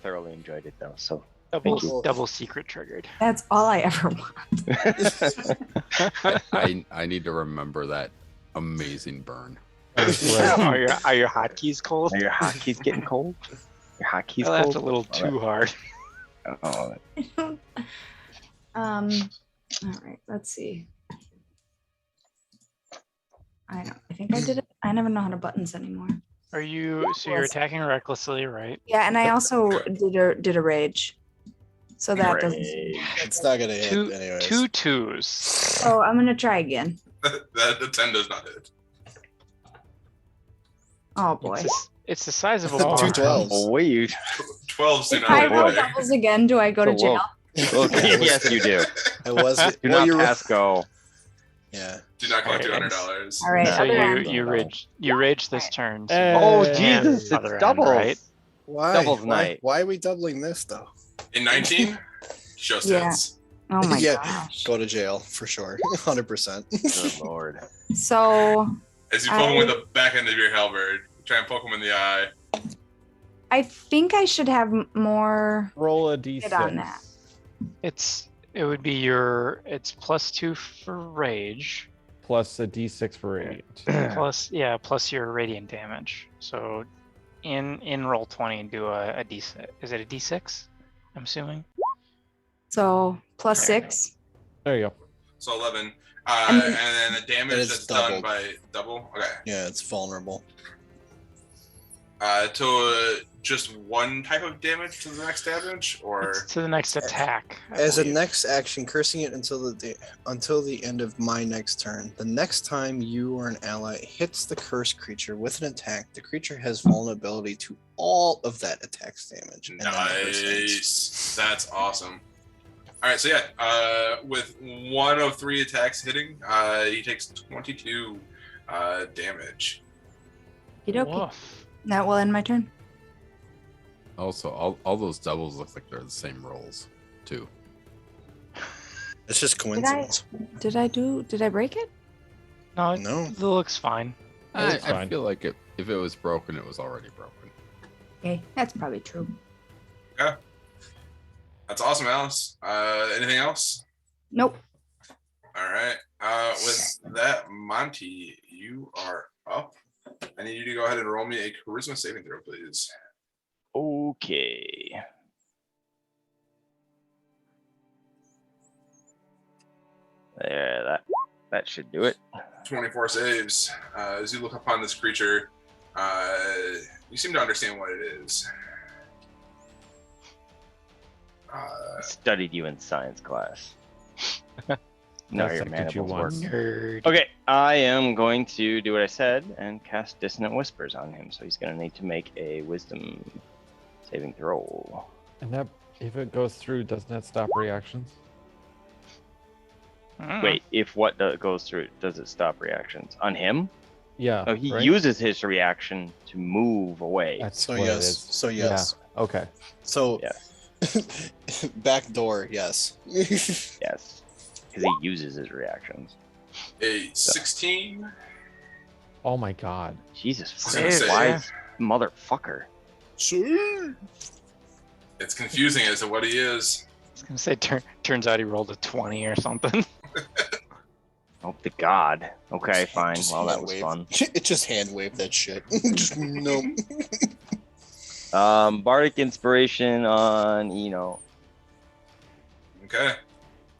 thoroughly enjoyed it though. So Thank you. Double secret triggered. That's all I ever want. I need to remember that amazing burn. Are your hotkeys cold? are your hotkeys getting cold? Your hotkeys I laughed cold? a little too hard. Oh, All right, let's see. I think I did it. I never know how to buttons anymore. Are you? So you're attacking recklessly, right? Yeah, and I also did a rage. So that doesn't. It's not gonna hit anyways. Two twos. So I'm gonna try again. The 10 does not hit. Oh boy. It's the size of a Two bar. 12s. oh wait. 12 do If I not roll hit. doubles again, do I go to So jail? Okay, yes, you do. It was. Do well, not you're pass go. Yeah. Do not collect Alright. $200. All right. So other end. you rage this turn. So Oh you Jesus! can other It's end, doubles. right? Why? Doubles why, night. Why are we doubling this though? In 19, just Yeah. hits. Oh my Yeah. gosh. Go to jail for sure. 100%. Good lord. So As you poke him with the back end of your halberd, try and poke him in the eye. I think I should have more. Roll a Hit on d6. that. It would be it's +2 for rage, Plus a d6 for radiant. plus your radiant damage. So in roll 20, do a d6. Is it a d6? I'm assuming. So plus There you 6. There you go. So 11. And- And then the damage it's that's done doubled. by double. Okay. Yeah, it's vulnerable. To just one type of damage to the next damage, or It's to the next attack. I As a believe. next action, cursing it until the end of my next turn. The next time you or an ally hits the cursed creature with an attack, the creature has vulnerability to all of that attack's damage. and then the curse ends. nice. That's awesome. All right, so yeah, with 1 of 3 attacks hitting, he takes 22 damage. Okey-dokey. Woof. That will end my turn. Also, all those doubles look like they're the same rolls, too. It's just coincidence. Did I break it? No, No. it looks fine. I fine. feel like if it was broken, it was already broken. Okay, that's probably true. That's awesome, Alice. Anything else? Nope. All right. With that, Monty, you are up. I need you to go ahead and roll me a charisma saving throw, please. Okay. There, that should do it. 24 saves. As you look upon this creature, you seem to understand what it is. I studied you in science class. No, your Dissected you mandibles work. once. Nerd. Okay, I am going to do what I said and cast Dissonant Whispers on him. So he's going to need to make a Wisdom saving throw. And that, if it goes through, doesn't that stop reactions? Wait, if what goes through, does it stop reactions on him? Yeah. Oh, he right? uses his reaction to move away. That's So what it yes. is. So yes. Yeah. Okay. So Yeah. back door, yes. Yes, because he uses his reactions. A 16. Oh my god. Jesus, Save, fucking wise motherfucker. Sure. It's confusing as to what he is. I was gonna say, turns out he rolled a 20 or something. Oh, the god. Okay, fine. Just Well, that hand was wave. fun. It just hand waved that shit. Just no. Bardic Inspiration on Eno. Okay.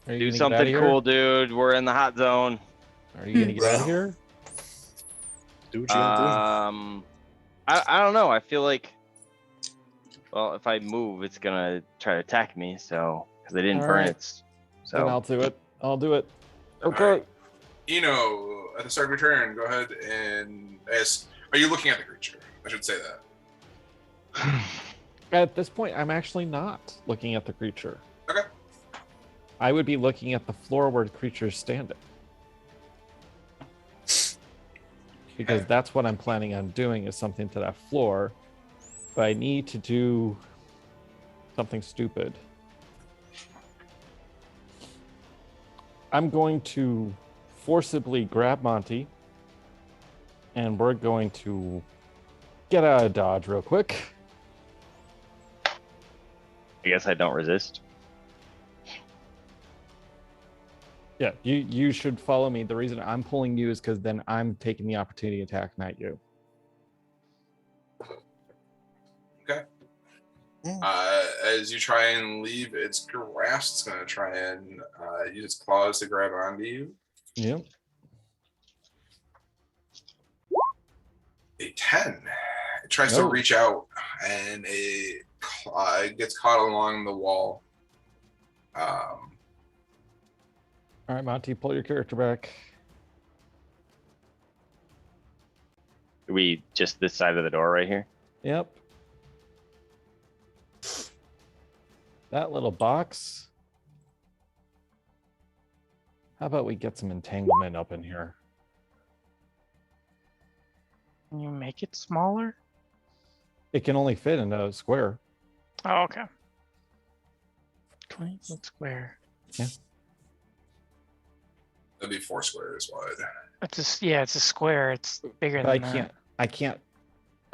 Are you Do gonna get something outta here? cool, dude. We're in the hot zone. Are you gonna get out of here? Do what you gotta I don't know. I feel like, well, if I move, it's gonna try to attack me. So, because I didn't All burn right. it. Then I'll So, do it. I'll do it. Okay. Alright. Eno, at the start of your turn, go ahead and ask. Are you looking at the creature? I should say that. At this point, I'm actually not looking at the creature. Okay. I would be looking at the floor where the creature's standing. Because that's what I'm planning on doing, is something to that floor. But I need to do something stupid. I'm going to forcibly grab Monty, and we're going to get out of dodge real quick. I guess I don't resist. Yeah, you should follow me. The reason I'm pulling you is because then I'm taking the opportunity attack, not you. As you try and leave its grasp, it's going to try and use its claws to grab onto you. Yep. A 10. It tries to No. reach out, and it gets caught along the wall. All right, Monty, pull your character back. Are we just this side of the door right here? Yep. That little box. How about we get some entanglement up in here? Can you make it smaller? It can only fit in a square. Oh, okay. 20-foot square. That'd be 4 squares wide. It's a square. It's bigger But than that. I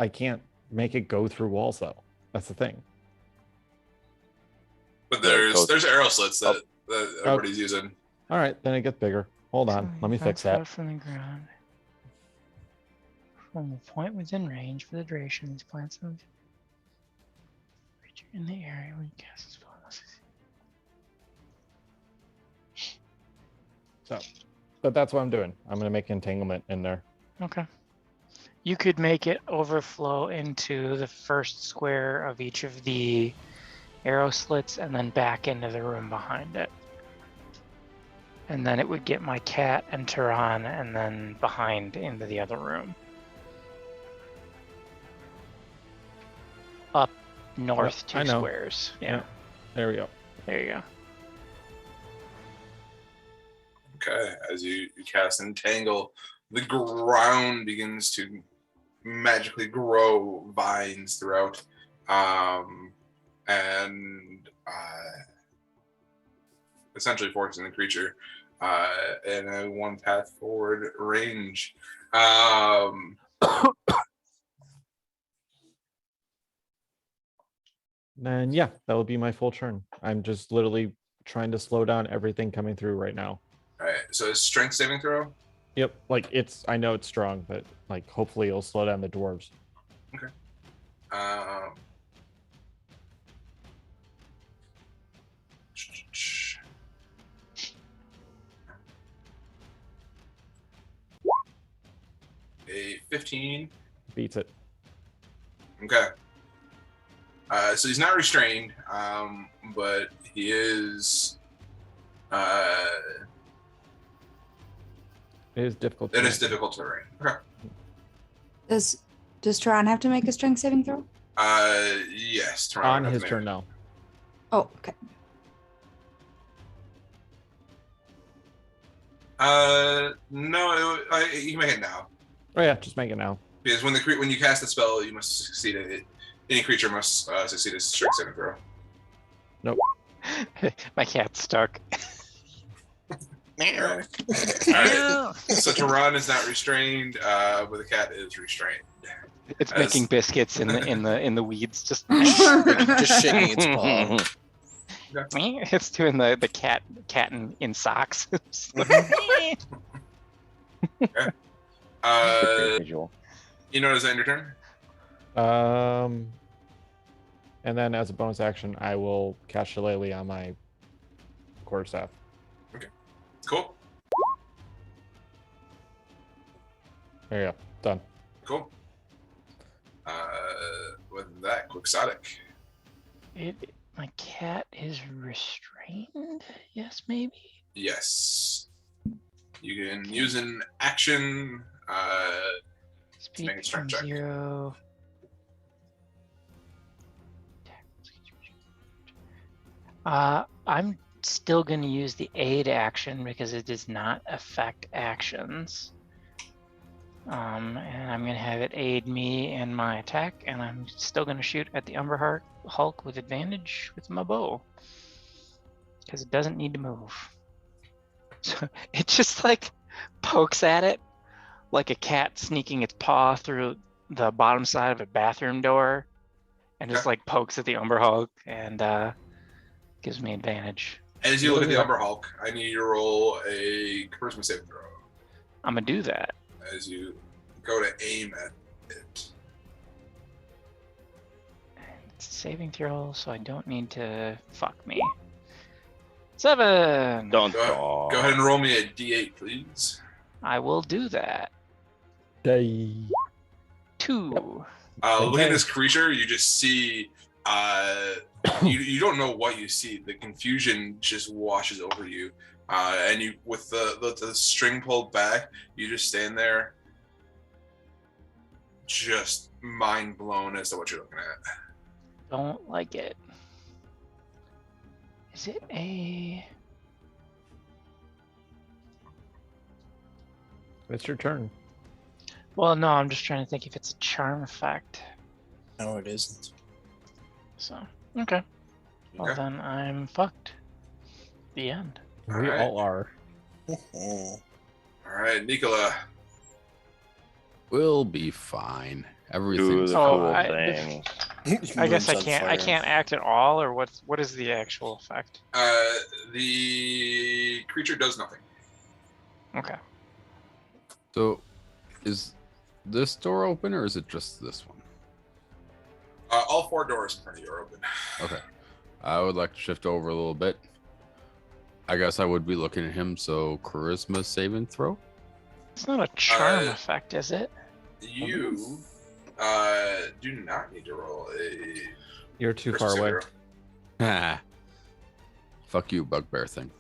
can't make it go through walls though. That's the thing. But Yeah, there's arrow slits that everybody's using. All right, then it gets bigger. Hold on, let me 25 fix that. foot from the ground. From the point within range for the duration, these plants move. Creature in the area when you cast a spell. So, but that's what I'm doing. I'm gonna make entanglement in there. Okay. You could make it overflow into the first square of each of the arrow slits and then back into the room behind it. And then it would get my cat and Turan and then behind into the other room. Up north I 2 know. squares. Yeah. There we go. There you go. Okay, as you cast Entangle, the ground begins to magically grow vines throughout, and essentially forcing the creature in a 1 path forward range. Then yeah, that would be my full turn. I'm just literally trying to slow down everything coming through right now. All right, so it's strength saving throw. Yep, like I know it's strong, but like hopefully it'll slow down the dwarves. Um, A 15. Beats it. Okay. So he's not restrained, but he is. It is difficult. It to is make. difficult terrain. Okay. Does Tron have to make a strength saving throw? Yes. Toronto On has his made turn it. now. Oh, okay. No, you can make it now. Oh yeah, just make it now. Because when you cast the spell, you must succeed it. Any creature must succeed a strength saving throw. My cat's stuck. Alright. So Tehran is not restrained, but the cat is restrained. It's As- making biscuits in the weeds. Just Just shaking its paw. it's doing the cat in socks. Great visual. You notice that in your turn? And then as a bonus action, I will cast Shillelagh on my quarterstaff. Cool. There you go. Done. Cool. With that, Quixotic. My cat is restrained. Yes, maybe. Yes. You can use an action. Speed Make a strength from check. 0. I'm still going to use the aid action because it does not affect actions. And I'm going to have it aid me in my attack, and I'm still going to shoot at the Umber Hulk with advantage with my bow because it doesn't need to move. So it just like pokes at it like a cat sneaking its paw through the bottom side of a bathroom door, and just like pokes at the Umber Hulk and gives me advantage. As you look at the Umber Hulk, I need you to roll a charisma saving throw. I'm gonna do that. As you go to aim at it. It's a saving throw, so I don't need to fuck me. 7. Don't Go ahead and roll me a d8, please. I will do that. Day. 2. Looking at this creature, you just see. You don't know what you see. The confusion just washes over you, and you with the string pulled back, you just stand there, just mind blown as to what you're looking at. Don't like it. Is it a... It's your turn. Well, no, I'm just trying to think if it's a charm effect. No, it isn't. So, okay. Well, Okay. then I'm fucked. The end. We Alright. all are. All right, Nicola. We'll be fine. Do Everything's the Oh, cool I- thing. I guess I Moon's on can't. I fire. can't act at all, or what is the actual effect? The creature does nothing. Okay. So, is this door open or is it just this one? All 4 doors in front of you are open. Okay. I would like to shift over a little bit. I guess I would be looking at him, so charisma saving throw? It's not a charm Uh, effect, is it? You do not need to roll a. You're too charisma far saving away. throw. Fuck you, bugbear thing.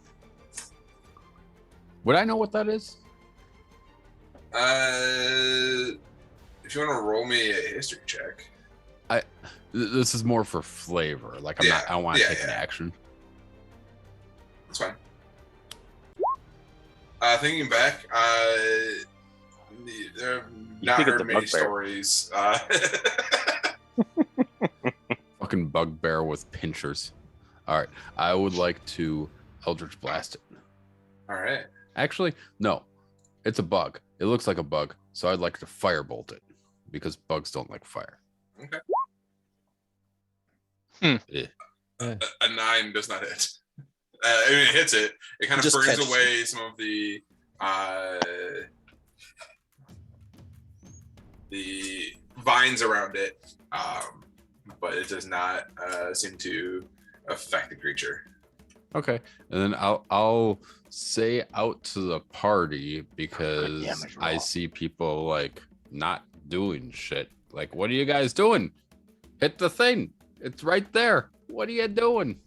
Would I know what that is? If you want to roll me a history check. This is more for flavor. Like I don't want to yeah, take an yeah. action. That's fine. Thinking back, there have not think it's heard a many bugbear. stories. Fucking bugbear with pinchers. All right, I would like to Eldritch Blast it. All right. Actually, no, it's a bug. It looks like a bug, so I'd like to firebolt it because bugs don't like fire. Okay. Yeah. A 9 does not hit. I mean, it hits it. It kind of Just burns catch- away some of the vines around it, but it does not seem to affect the creature. Okay, and then I'll say out to the party because damage I roll. see people like not doing shit. Like, what are you guys doing? Hit the thing. It's right there. What are you doing?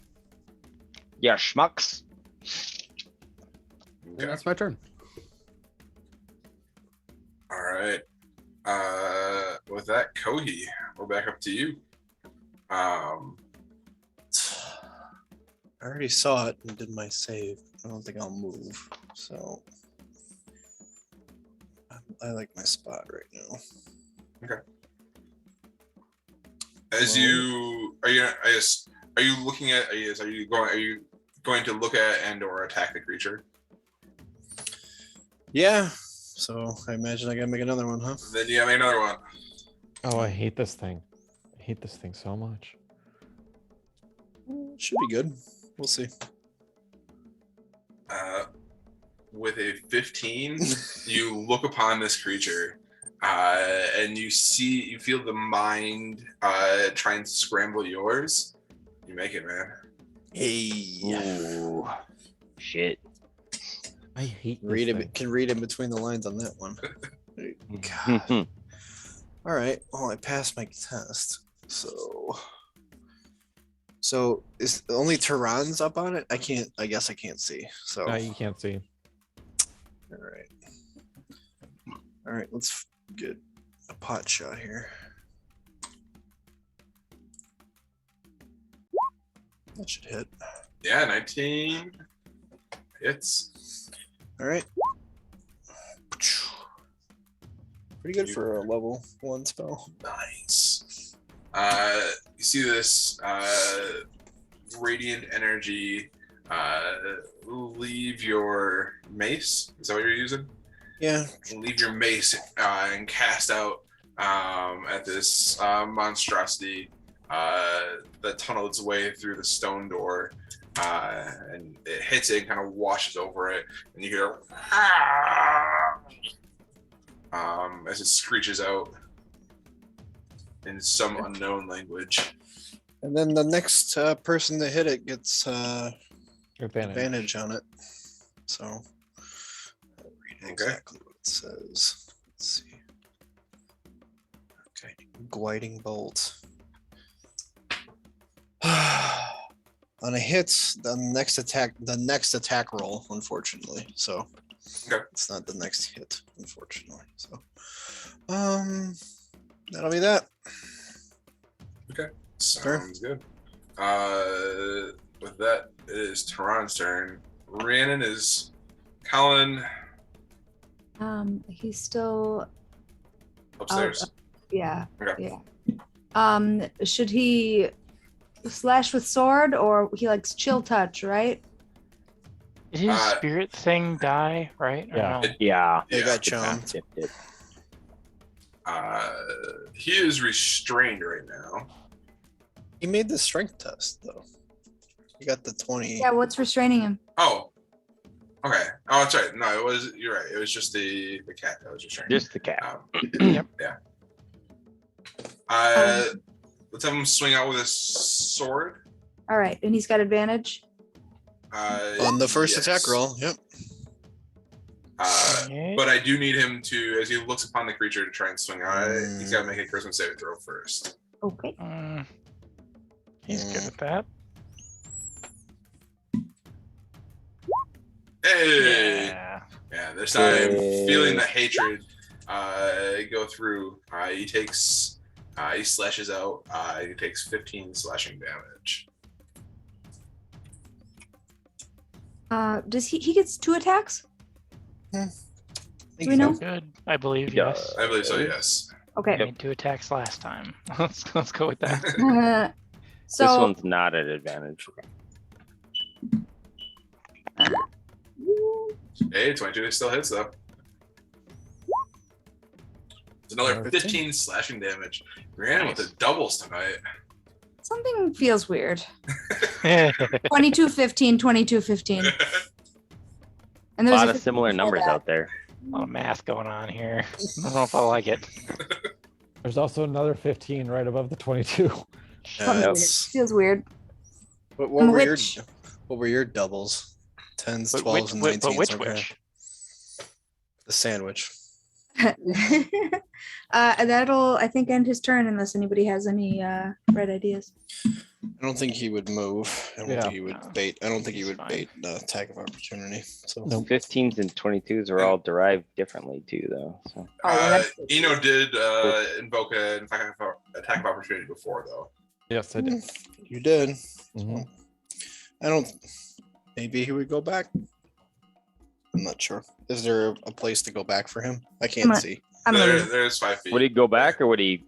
Yeah, schmucks. Yeah, that's my turn. All right. With that, Kohi, we're back up to you. I already saw it and did my save. I don't think I'll move. So I like my spot right now. As you are you I guess are you looking at are you going to look at and or attack the creature? Yeah. So I imagine I gotta make another one, huh? Then you make another one. Oh, I hate this thing. I hate this thing so much. Should be good. We'll see. With a 15, you look upon this creature, and you feel the mind try and scramble yours. You make it, man. Hey. Ooh, shit. I hate this Read thing. it. Can read in between the lines on that one. God. All right. Well, I passed my test. So is only Tehran's up on it? I guess I can't see. So No, you can't see. all right. All right. Let's get a pot shot here. That should hit. Yeah, 19 hits. All right. Pretty good for a level 1 spell. Nice. You see this radiant energy leave your mace. Is that what you're using? Yeah. Leave your mace and cast out at this monstrosity that tunneled its way through the stone door, and it hits it and kind of washes over it, and you hear as it screeches out in some unknown language. And then the next person to hit it gets Advantage. advantage on it. So I'll read Okay. exactly what it says. Let's see. Okay, gliding bolt. On a hit, the next attack roll, unfortunately. So Okay. it's not the next hit, unfortunately. So that'll be that. Sounds good. With that, it is Tehran's turn. Rhiannon is Colin He's still upstairs. yeah. Okay. Yeah. Should he slash with sword or he likes chill touch, right? Did his Uh, spirit thing die, right? Or Yeah. no? Yeah. They Yeah. got chomped. It. He is restrained right now. He made the strength test though. He got the 20. Yeah, what's restraining him? Oh. Okay. Oh, that's right. No, you're right. It was just the cat that was restrained. Just the cat. Yep. Yeah. Let's have him swing out with his sword. All right, and he's got advantage. On the first yes. attack roll. Yep. Okay. But I do need him to, as he looks upon the creature, to try and swing on it. He's got to make a charisma saving throw first. Okay. He's good at that. Hey! Yeah. Yeah, this time, Hey. feeling the hatred go through, he slashes out. He takes 15 slashing damage. Does he gets 2 attacks? Do we know? Good, I believe. Yeah. Yes. I believe so, yes. Okay. I made 2 attacks last time. Let's go with that. So This one's not at advantage. Hey, 22 still hits, though. It's another 15 slashing damage. Rhiannon with the doubles tonight. something feels weird. 22, 15, 22, 15. And A there's lot a of 15 similar before numbers that. out there. A lot of math going on here. I don't know if I like it. There's also another 15 right above the 22. Something Yeah, weird. it's- Feels weird. What And were your doubles? 10s, But 12s, and 19s. which okay. which? The sandwich. That'll, I think, end his turn unless anybody has any bright ideas. I don't think he would move. I don't Yeah. think he would No, bait. I don't think he he's would fine. bait the attack of opportunity. So Nope. 15s and 22s are all derived differently too, though. So Oh, well, that's good. Eno did invoke an attack of opportunity before, though. Yes, I did. you did. Mhm. I don't. Maybe he would go back. I'm not sure. Is there a place to go back for him? I can't Come on. see. I'm gonna leave. There's 5 feet. would he go back or would he?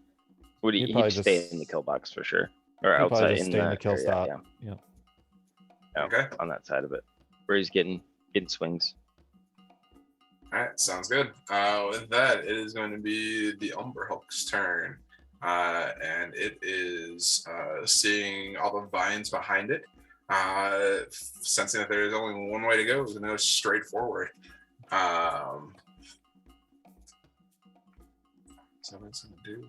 He'd He'd probably stay just- in the kill box for sure, or He'd probably outside just in stay in the kill area, spot. Yeah, Yeah. yeah, Okay. on that side of it, where he's getting swings. All right, sounds good. With that, it is going to be the Umberhulk's turn, and it is seeing all the vines behind it, sensing that there is only one way to go. It's going to go straight forward. So what it's going to do?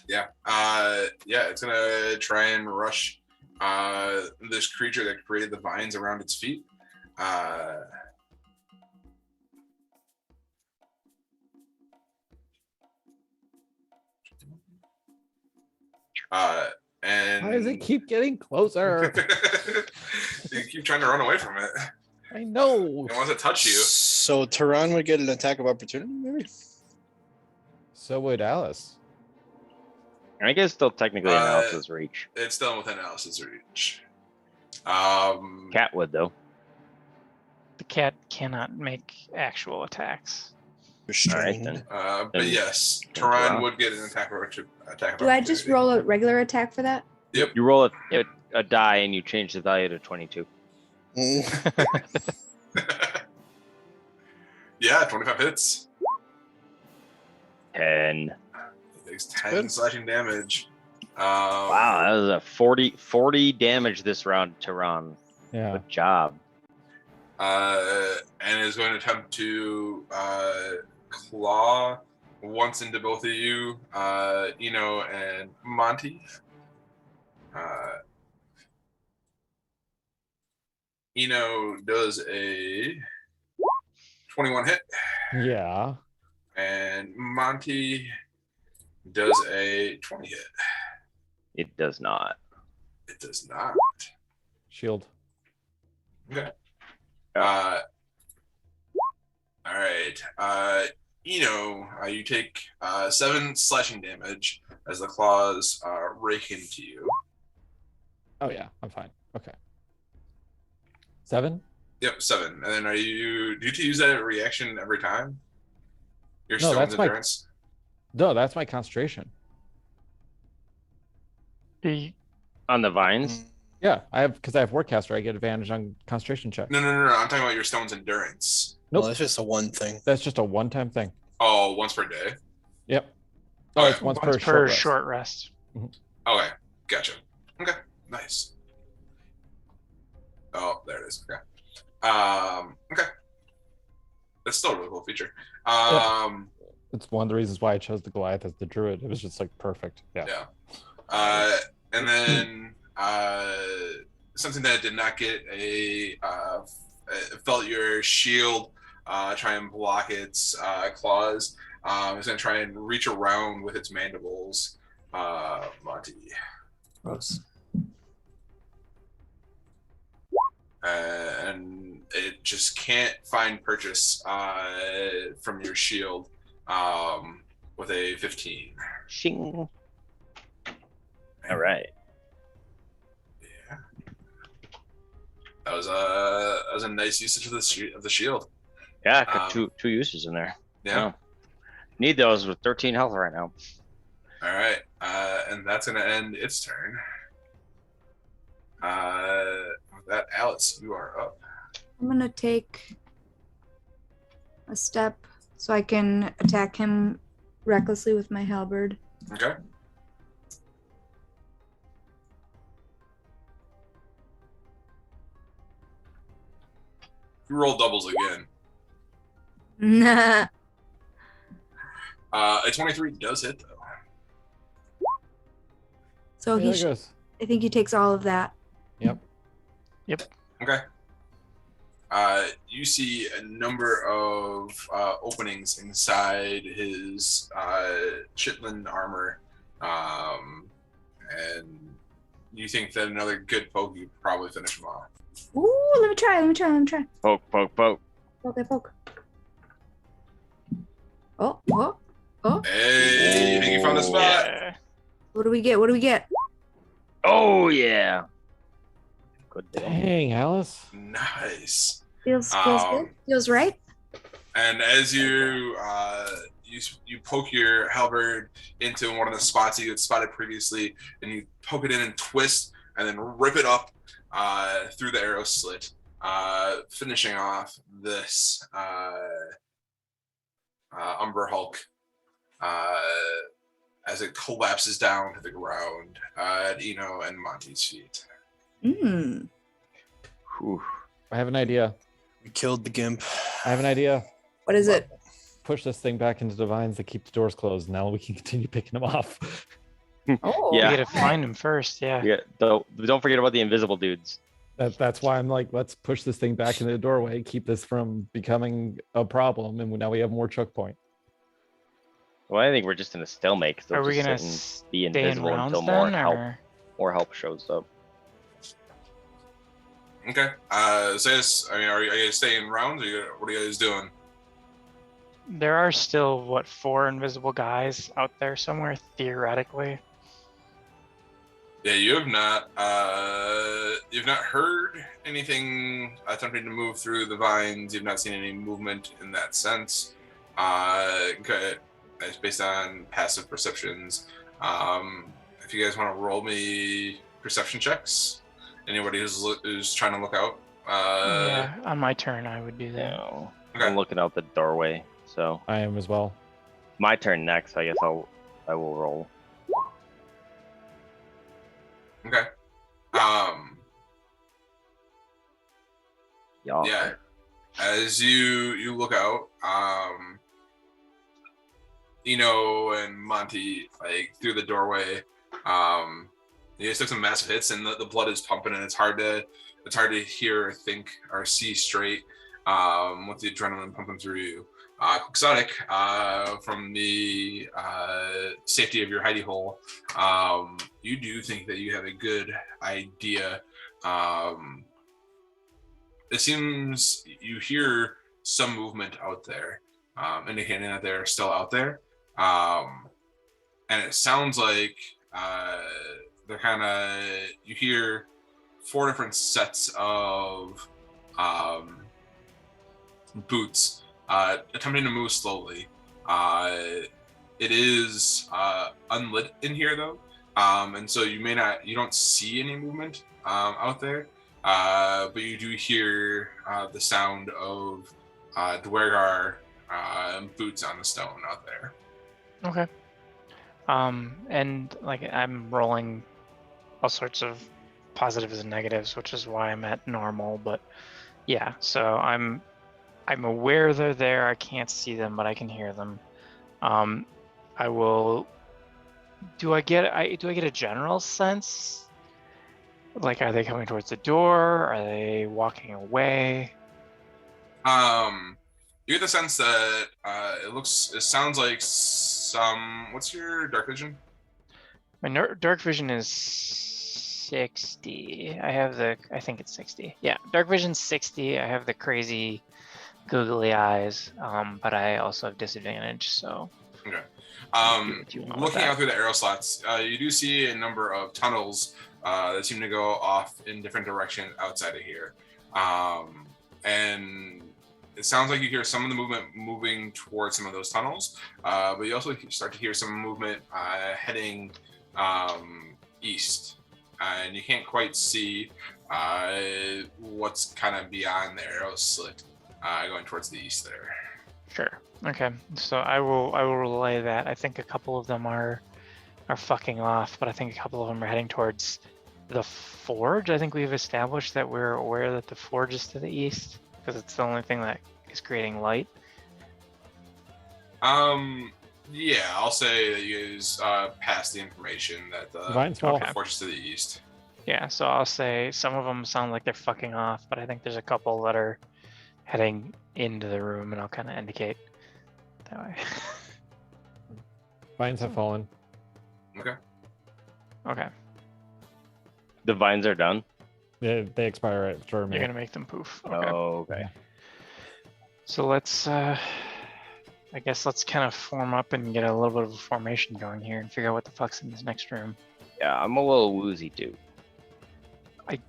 Yeah, it's gonna try and rush this creature that created the vines around its feet. And Why does it keep getting closer? you keep trying to run away from it. I know. It wants to touch you. So Tehran would get an attack of opportunity, maybe? So would Alice. I guess still technically in Uh, Alice's reach. It's still within Alice's reach. Cat would though. The cat cannot make actual attacks. All right Restrained. then. But Then- yes, then Tehran Tehran. would get an attack of Do I just opportunity. roll a regular attack for that? You roll a die and you change the value to 22. Mm, Yeah, 25 hits. 10. It takes 10 good. slashing damage. Wow, that was a 40 damage this round, Tehran. Yeah. Good job. And is going to attempt to claw once into both of you, Eno and Monty. Eno does a 21 hit, Yeah. and Monty does a 20 hit. It does not. It does not. Shield. All right. Eno, you take 7 slashing damage as the claws rake into you. Oh yeah, I'm fine. Okay. 7? Yep, 7. And then do you use that reaction every time? Your No, stone's that's my- endurance? No, that's my concentration. The On the vines? Yeah, I have because I have Warcaster. I get advantage on concentration check. No. I'm talking about your stone's endurance. Well, Nope. that's just a one thing. That's just a one-time thing. Oh, once per day. Yep. Oh, Okay. it's once once per per short rest. short rest. Okay, gotcha. Okay, nice. Oh, there it is. Okay. Okay. That's still a really cool feature. It's one of the reasons why I chose the Goliath as the druid. It was just like perfect. Yeah. Yeah. And then something that did not get felt your shield try and block its claws. It's going to try and reach around with its mandibles. Monty. Gross. And it just can't find purchase from your shield with a 15. Shing. All right. Yeah. That was a nice usage of the shield. Yeah, got two uses in there. Yeah. Wow. Need those with 13 health right now. All right. And that's going to end its turn. With that, Alice, you are up. I'm gonna take a step so I can attack him recklessly with my halberd. Okay. You roll doubles again. Nah. A 23 does hit though. So Hey, he, there goes. I think he takes all of that. Yep. Okay. You see a number of openings inside his Chitlin armor, and you think that another good poke you probably finish him off. Ooh, let me try. Poke, poke, poke. Poke. Oh. Hey, you think you found the spot? Yeah. What do we get? Oh yeah. Good day. Dang, Alice. Nice. Feels good. Feels right. And as you you poke your halberd into one of the spots you had spotted previously, and you poke it in and twist, and then rip it up through the arrow slit, finishing off this Umber Hulk as it collapses down to the ground at Eno and Monty's feet. Mm. Whew. I have an idea. We killed the gimp. I have an idea. What is it? Push this thing back into the vines that keep the doors closed. Now we can continue picking them off. Oh, Yeah. You gotta find him first. Yeah. Yeah, don't forget about the invisible dudes. That's why I'm like, let's push this thing back into the doorway, keep this from becoming a problem, and now we have more choke point. Well, I think we're just in a stalemate. 'Cause they'll Are we just gonna sit and be stay in invisible rounds until then, or? more help shows up. Okay. So yes, I mean, are you guys staying rounds? Or what are you guys doing? There are still 4 invisible guys out there somewhere theoretically. Yeah, you've not heard anything attempting to move through the vines. You've not seen any movement in that sense. Okay, it's based on passive perceptions. If you guys want to roll me perception checks, anybody who's trying to look out. Yeah, on my turn I would do that. No. Okay. I'm looking out the doorway. So I am as well. my turn next. I guess I will roll. Okay. Yeah. As you look out, Eno and Monty, like through the doorway, you guys took some massive hits, and the blood is pumping, and it's hard to hear or think or see straight with the adrenaline pumping through you. Quixotic, from the safety of your hidey hole, you do think that you have a good idea. It seems you hear some movement out there, indicating that they're still out there. And it sounds like they're kind of, you hear 4 different sets of boots attempting to move slowly. It is unlit in here though, and so you don't see any movement out there, but you do hear the sound of Dwergar boots on the stone out there. Okay. And like I'm rolling all sorts of positives and negatives, which is why I'm at normal, but yeah, so I'm aware they're there. I can't see them, but I can hear them. I will. Do I get a general sense? Like, are they coming towards the door? Are they walking away? You get the sense that it sounds like some. What's your dark vision? My dark vision is 60. I think it's 60. Yeah, dark vision 60. I have the crazy googly eyes, but I also have disadvantage, so. Okay. what you want with Looking that. out through the arrow slots, you do see a number of tunnels that seem to go off in different directions outside of here. And it sounds like you hear some of the movement moving towards some of those tunnels, but you also start to hear some movement heading east. And you can't quite see what's kind of beyond the arrow slit going towards the east there. Sure. Okay. So I will relay that. I think a couple of them are fucking off, but I think a couple of them are heading towards the forge. I think we've established that we're aware that the forge is to the east because it's the only thing that is creating light. Yeah, I'll say that you guys passed the information that Vines fall. the fortress to the east. Yeah, so I'll say some of them sound like they're fucking off, but I think there's a couple that are heading into the room, and I'll kind of indicate that way. Vines have fallen. Okay. Okay, The vines are done. They expire at you're term. gonna make them poof. Okay. Oh, okay. So let's, I guess let's kind of form up and get a little bit of a formation going here and figure out what the fuck's in this next room. Yeah, I'm a little woozy too. I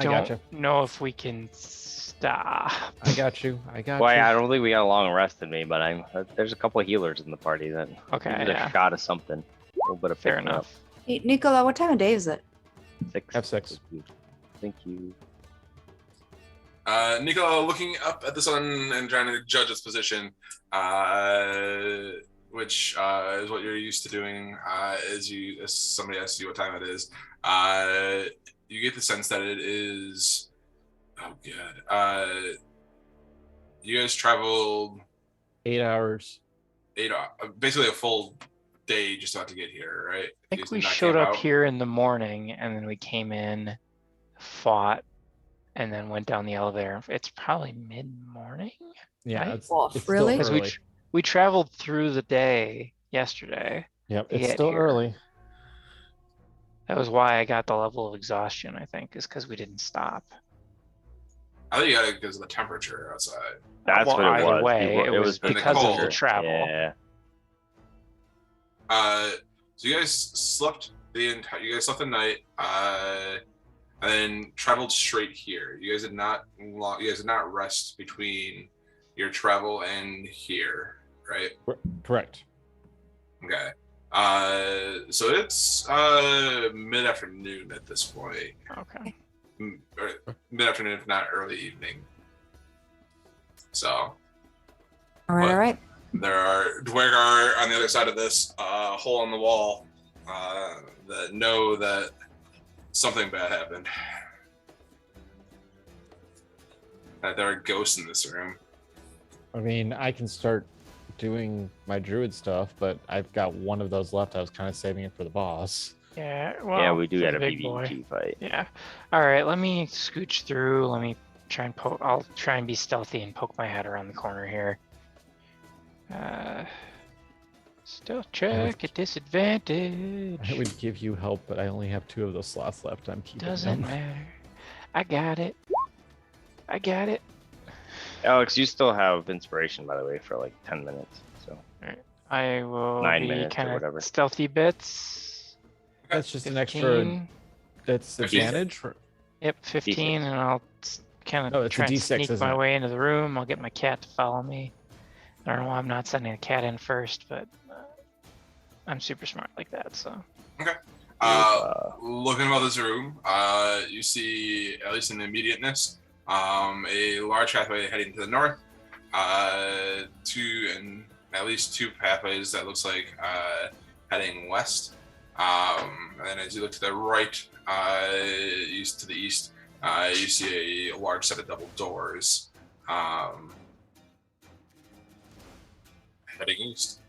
Don't gotcha. know if we can stop. I got you. I got Well, you. I don't think we got a long rest in me, but there's a couple of healers in the party that Okay, needed yeah, a shot of something. A little bit of fair pick me up. enough. Hey, Nicola, what time of day is it? 6. F6. Thank you. Nicola, looking up at the sun and trying to judge its position, which is what you're used to doing, as somebody asks you what time it is. You get the sense that it is. Oh, good. You guys traveled 8 hours. basically a full day just about to get here, right? I You think guys we did not showed camp up out? here in the morning and then we came in, fought, and then went down the elevator. It's probably mid-morning. Yeah, Right? it's, Off, it's really? still Because early. we traveled through the day yesterday. Yep, to it's get still here. early. That was why I got the level of exhaustion, I think, is because we didn't stop. I think you got it because of the temperature outside. That's Well, what it either was. way, it was And the because of the cold. travel. Yeah. So you guys slept the night, and then traveled straight here. You guys did not rest between your travel and here, right? Correct. Okay. So it's mid-afternoon at this point. Okay. Or mid-afternoon, if not early evening. So All right, What? all right. there are Dwergar on the other side of this hole in the wall that know that something bad happened. That there are ghosts in this room. I mean, I can start doing my druid stuff, but I've got one of those left. I was kind of saving it for the boss. Yeah, well, Yeah, we do for got the a big boy. PvP fight. Yeah. All right, let me scooch through. Let me try and poke. I'll try and be stealthy and poke my head around the corner here. Stealth check at disadvantage. I would give you help, but I only have 2 of those slots left. I'm keeping Doesn't them. matter. I got it. I got it. Alex, you still have inspiration, by the way, for like 10 minutes. So I will 9 be minutes or kind whatever. of stealthy bits. That's just an extra. 15. That's 15. advantage. Yep, 15, and I'll kind No, of it's a try and D6, sneak isn't my it? way into the room. I'll get my cat to follow me. I don't know why I'm not sending the cat in first, but I'm super smart like that, so. Looking about this room, you see, at least in the immediateness, a large pathway heading to the north, at least 2 pathways that looks like heading west. And then as you look to the right, east to the east, you see a large set of double doors heading east.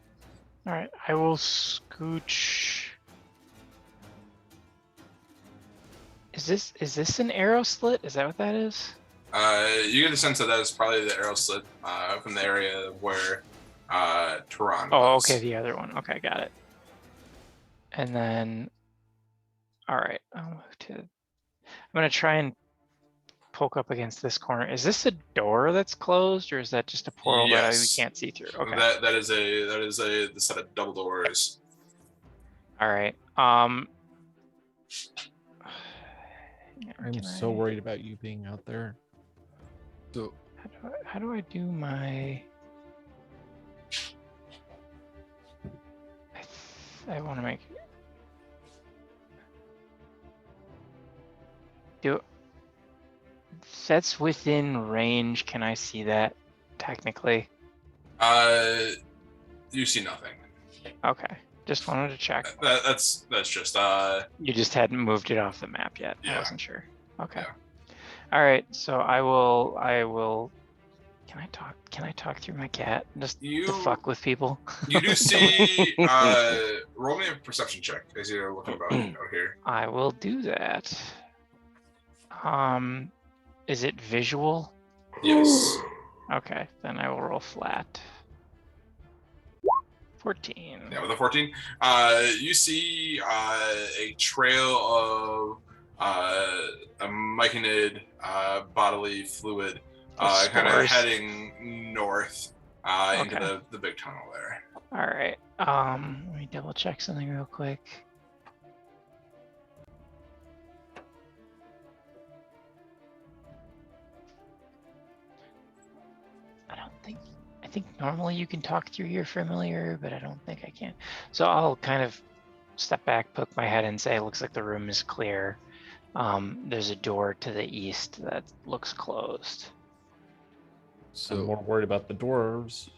All right, I will scooch. Is this an arrow slit? Is that what that is? You get a sense that is probably the arrow slit from the area where Tehran Oh, was. okay, the other one. Okay, got it. And then, all right, I'll move to. I'm gonna try and poke up against this corner. Is this a door that's closed, or is that just a portal that we Yes. can't see through? Okay. That is the set of double doors. All right. I'm so worried about you being out there. So How do I do my? I want to make. That's within range. Can I see that? Technically. You see nothing. Okay. Just wanted to check. That's just You just hadn't moved it off the map yet. I Yeah. wasn't sure. Okay. Yeah. All right. So I will Can I talk through my cat? Just You- to fuck with people. You do see. Roll me a perception check as you're looking about out here. I will do that. Is it visual? Yes. Okay, then I will roll flat. 14. Yeah, with a 14. You see a trail of a myconid bodily fluid kind of Spores. heading north into Okay. the big tunnel there. All right. Let me double check something real quick. I think normally you can talk through your familiar, but I don't think I can. So I'll kind of step back, poke my head and say, looks like the room is clear. There's a door to the east that looks closed. I'm So more worried about the dwarves.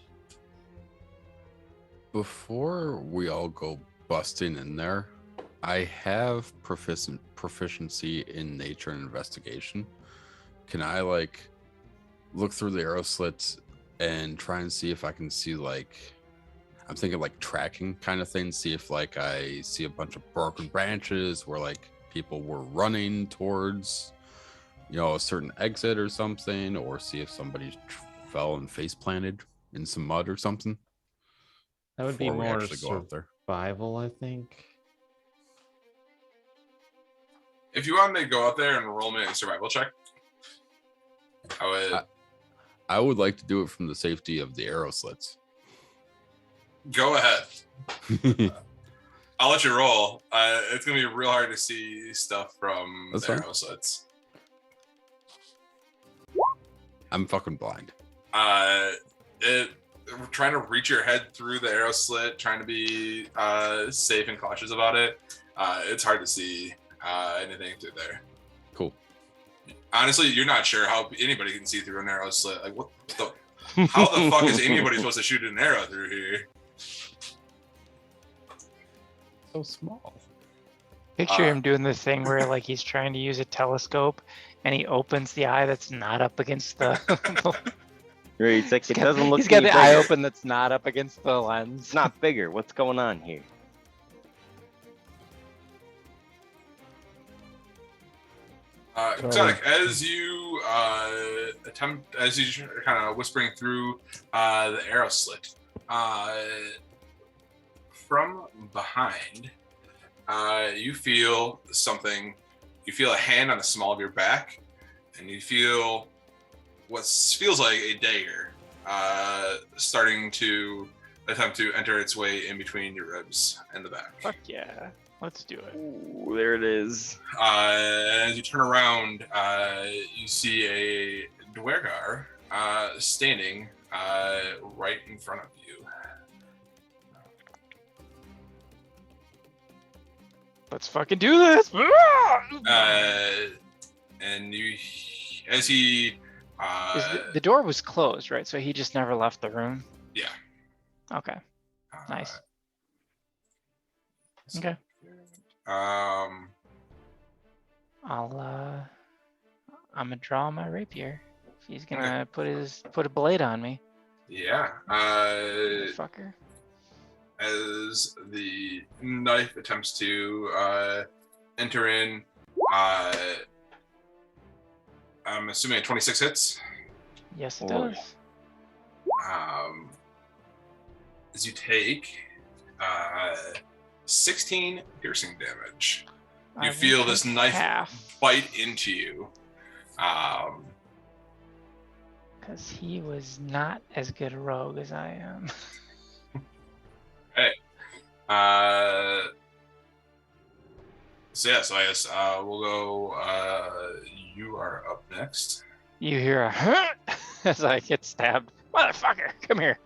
before we all go busting in there, I have proficiency in nature and investigation. Can I like look through the arrow slits and try and see if I can see like, I'm thinking like tracking kind of thing, see if like I see a bunch of broken branches where like people were running towards, you know, a certain exit or something, or see if somebody fell and face planted in some mud or something. That would be before we more actually go out there. survival, I think. If you wanted to go out there and roll me a survival check, I would like to do it from the safety of the arrow slits. go ahead. I'll let you roll. It's gonna be real hard to see stuff from That's the fine. arrow slits. I'm fucking blind. We're trying to reach your head through the arrow slit, trying to be safe and cautious about it. It's hard to see anything through there. Cool. Honestly, you're not sure how anybody can see through an arrow slit. Like, what the? How the fuck is anybody supposed to shoot an arrow through here? So small. Picture Uh, him doing the thing where like he's trying to use a telescope and he opens the eye that's not up against the Right, it's like it doesn't look. he's got any the eye bigger. open that's not up against the lens. It's not bigger. What's going on here? Exotic, as you as you kind of whispering through the arrow slit, from behind, you feel something. You feel a hand on the small of your back, and you feel what feels like a dagger starting to attempt to enter its way in between your ribs and the back. Fuck yeah. Let's do it. Ooh, there it is. As you turn around, you see a Dwergar standing right in front of you. Let's fucking do this. And you, as he, The door was closed, right? So he just never left the room. yeah. Okay. Nice. Okay. Um, I'm gonna draw my rapier. He's gonna put a blade on me. yeah. Fucker. As the knife attempts to enter in, I'm assuming 26 hits. Yes, it Holy. does. As you take 16 piercing damage. You I feel will this take knife half bite into you. because he was not as good a rogue as I am. So yeah, so I guess we'll go. You are up next. You hear a huh as I get stabbed. Motherfucker, come here.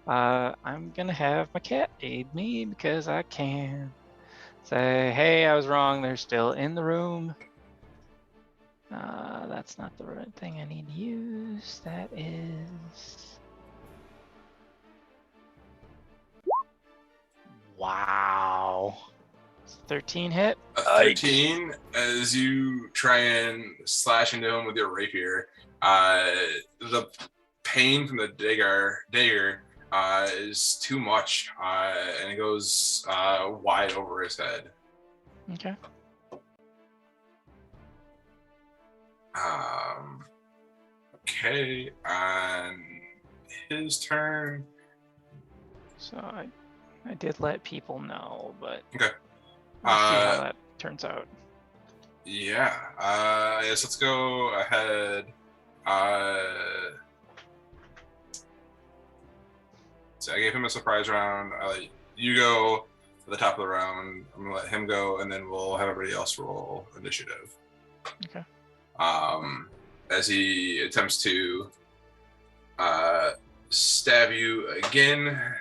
I'm gonna have my cat aid me because I can. Say, hey, I was wrong. They're still in the room. That's not the right thing I need to use. That is. Wow. 13 hit. A 13 as you try and slash into him with your rapier. The pain from the dagger is too much, and it goes wide over his head. Okay. Okay, on his turn. So I did let people know, but Okay. we'll see how that turns out. Yeah. Yes, let's go ahead. So I gave him a surprise round. You go to the top of the round. I'm gonna let him go, and then we'll have everybody else roll initiative. Okay. As he attempts to stab you again.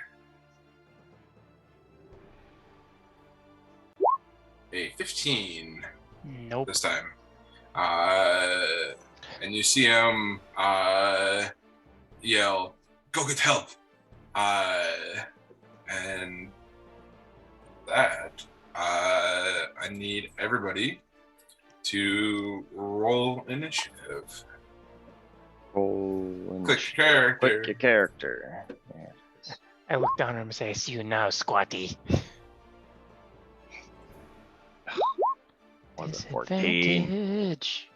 A 15 Nope. this time. And you see him yell, "Go get help!" And that I need everybody to roll initiative. Roll Click character. Click your character. Yeah. I look down at him and say, "I see you now, Squatty." Was it 14? Disadvantage.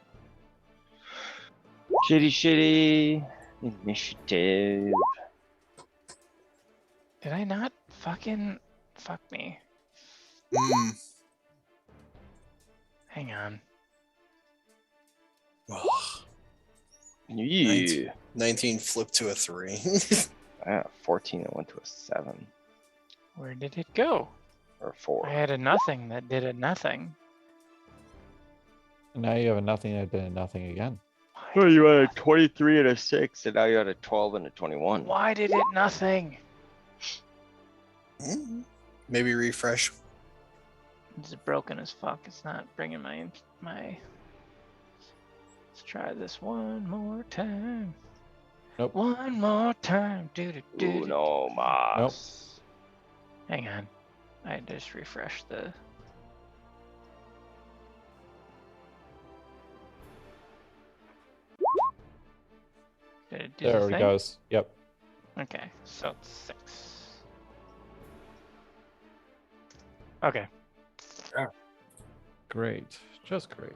Shitty initiative. Did I not fucking fuck me? Hang on. Ugh. Yeah. 19 flipped to a 3. 14 it went to a 7 Where did it go? or 4. I had a nothing that did a nothing. And now you have a nothing that did a nothing again. Oh, you had a 23 and a 6, and now you had a 12 and a 21. Why did it nothing? Maybe refresh. It's broken as fuck. It's not bringing my. Let's try this one more time. Nope. One more time. Uno mas. Hang on. I just refreshed the. Did it do the There it thing? goes. Yep. Okay, so it's 6. Okay. Great. Just great.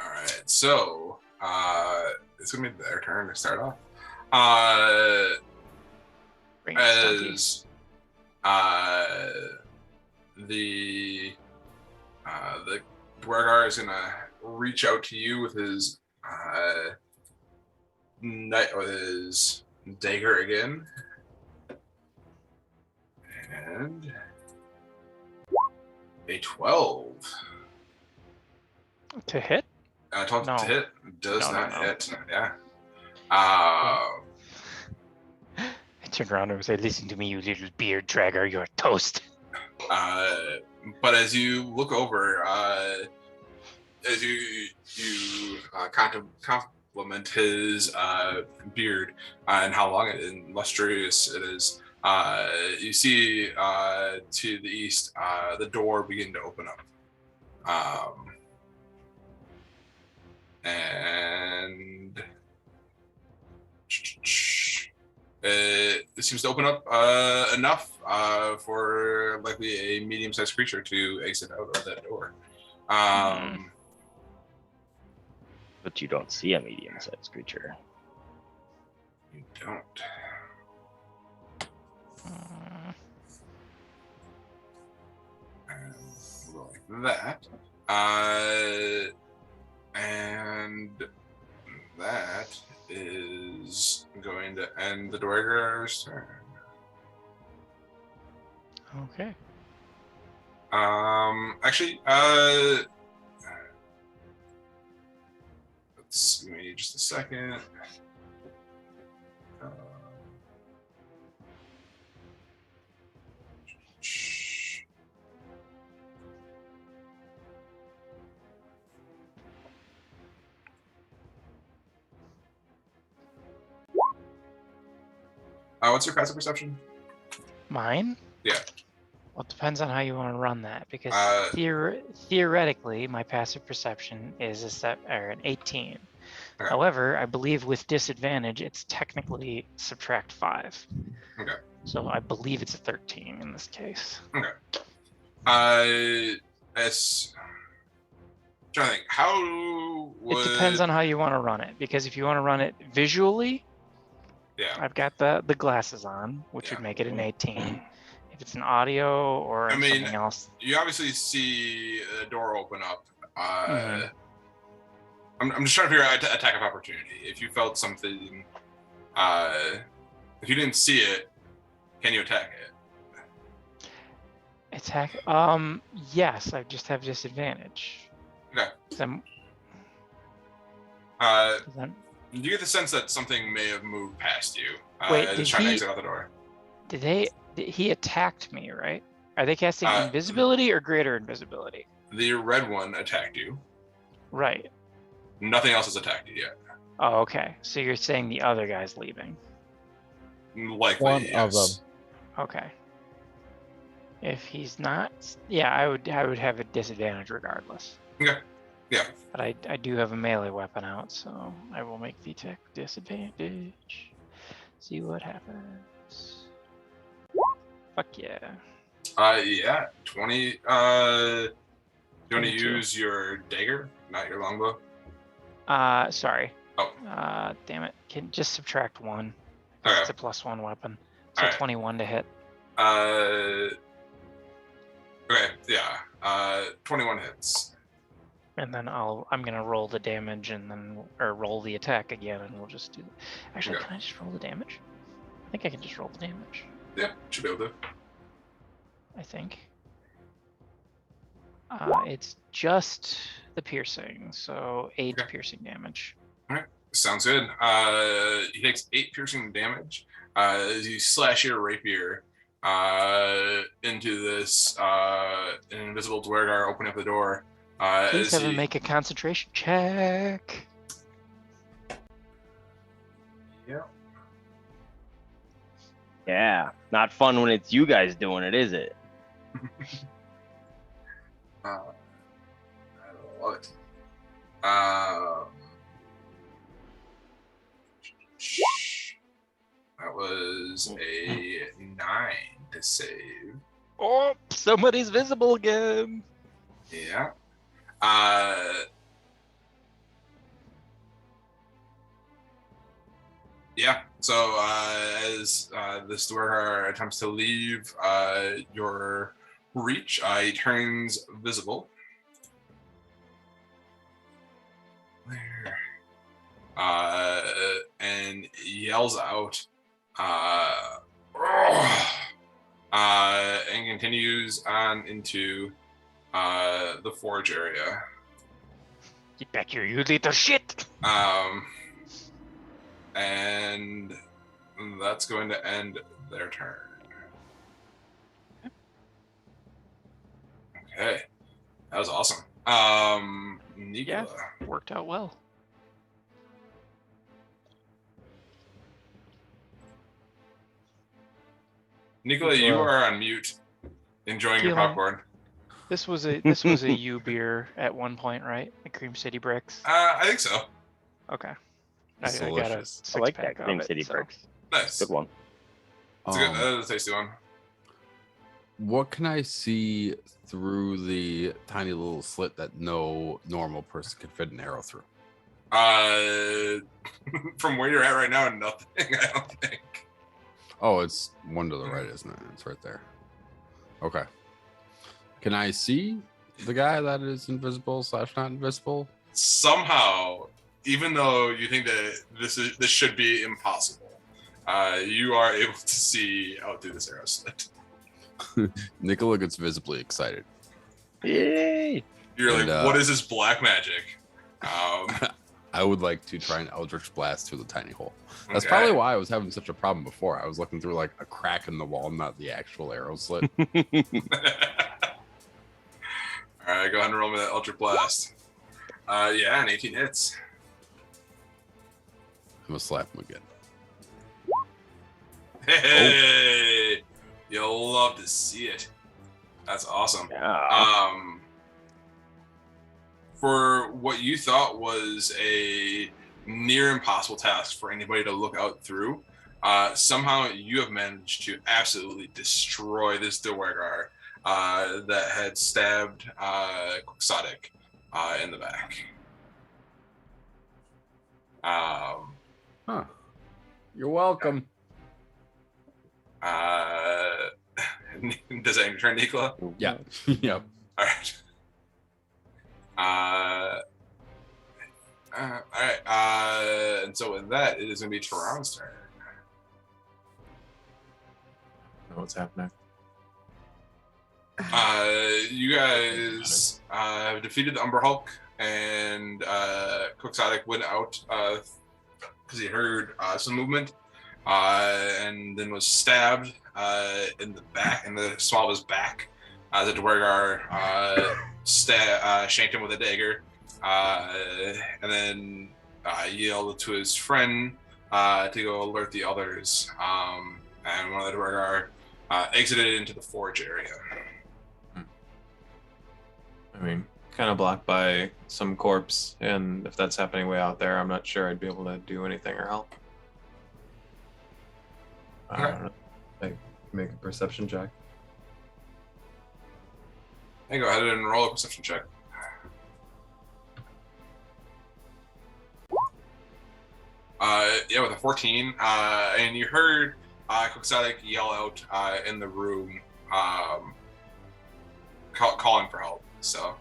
All right, so it's gonna be their turn to start off. Great, Stunty. As the Dwargar is gonna reach out to you with his dagger again, and a 12. To hit? 12 No. to hit does No, not no. hit. Yeah. I turned around and said, "Listen to me, you little beard dragger. You're toast." But as you look over, as you compliment his beard and how long and lustrous it is, you see to the east the door begin to open up. And it seems to open up enough for likely a medium-sized creature to exit out of that door. But you don't see a medium-sized creature. You don't. And like that. And that is going to end the Dwargar's turn. Okay. Actually, let's give me just a second. What's your passive perception? Mine? Yeah. Well, it depends on how you want to run that, because Uh, theoretically, my passive perception is an 18. Okay. However, I believe with disadvantage, it's technically subtract 5. Okay. So I believe it's a 13 in this case. It's trying to think. How would It depends on how you want to run it, because if you want to run it visually, yeah. I've got the glasses on, which Yeah. would make it an 18. If it's an audio or I mean, something else, You obviously see a door open up. Mhm. I'm just trying to figure out attack of opportunity. If you felt something, if you didn't see it, can you attack it? attack. Yes, I just have disadvantage. Okay. 'Cause I'm- Uh, 'cause I'm- you get the sense that something may have moved past you. Wait, just did trying to he- exit out the door. he attacked me, right? Are they casting Uh, invisibility or greater invisibility? The red one attacked you. Right. Nothing else has attacked you yet. Oh, okay. So you're saying the other guy's leaving. Likely, One yes. of them. Okay. If he's not, yeah, I would have a disadvantage regardless. Okay. Yeah. But I do have a melee weapon out, so I will make the attack disadvantage. See what happens. Fuck yeah. Yeah. 20. Do you want to 22. use your dagger, not your longbow? Sorry. Oh. Damn it. Can just subtract 1. Okay. It's a +1 weapon. So Alright. 21 to hit. Okay. Yeah. 21 hits. And then I'm gonna roll the damage and then roll the attack again, and we'll just do. Actually, Okay. can I just roll the damage? I think I can just roll the damage. Yeah. Should be able to. I think. It's just the piercing, so 8 Okay. piercing damage. Sounds good. He takes 8 piercing damage as you slash your rapier into this invisible Dwergar, opening up the door. Please As have him he- make a concentration check. Yeah, not fun when it's you guys doing it, is it? I love it. That was a 9 to save. Oh, somebody's visible again. Yeah. Yeah. So as this Dwergar attempts to leave your reach, he turns visible. Where? And yells out, and continues on into the forge area. Get back here, you little shit. And that's going to end their turn. Okay, that was awesome. Nicola. Worked out well. Nicola, you are on mute, enjoying your Keelan. popcorn. This was a U beer at one point, right? The Cream City Bricks. I think so. Okay. It's I got a delicious. I like that six-pack of Cream it, City so- Bricks. Nice. Good one. It's a good. That's a tasty one. What can I see through the tiny little slit that no normal person could fit an arrow through? From where you're at right now, nothing. I don't think. Oh, it's one to the right, isn't it? It's right there. Okay. Can I see the guy that is invisible / not invisible? Somehow, even though you think that this should be impossible, you are able to see out through this arrow slit. Nicola gets visibly excited. Yay! You're And, like, what is this black magic? I would like to try an Eldritch Blast through the tiny hole. That's okay. probably why I was having such a problem before. I was looking through like a crack in the wall, not the actual arrow slit. All right, go ahead and roll me that Ultra Blast. Yeah, and 18 hits. I'm gonna slap him again. Hey, you'll love to see it. That's awesome. Yeah. For what you thought was a near impossible task for anybody to look out through, somehow you have managed to absolutely destroy this Duergar that had stabbed Quixotic in the back. Huh. You're welcome. Does that end your turn, Nikola? Yeah. Yep. All right. All right. And so with that, it is going to be Toron's turn. Know what's happening? You guys have defeated the Umber Hulk, and Quixotic went out because he heard some movement, and then was stabbed in the back, in the small of his back. The Duergar shanked him with a dagger, and then yelled to his friend to go alert the others. And one of the Duergar exited into the forge area. I mean, kind of blocked by some corpse, and if that's happening way out there, I'm not sure I'd be able to do anything or help. I don't know. Like, make a perception check. Hey, go ahead and roll a perception check. Yeah, with a 14. And you heard Quixotic yell out in the room, calling for help. So,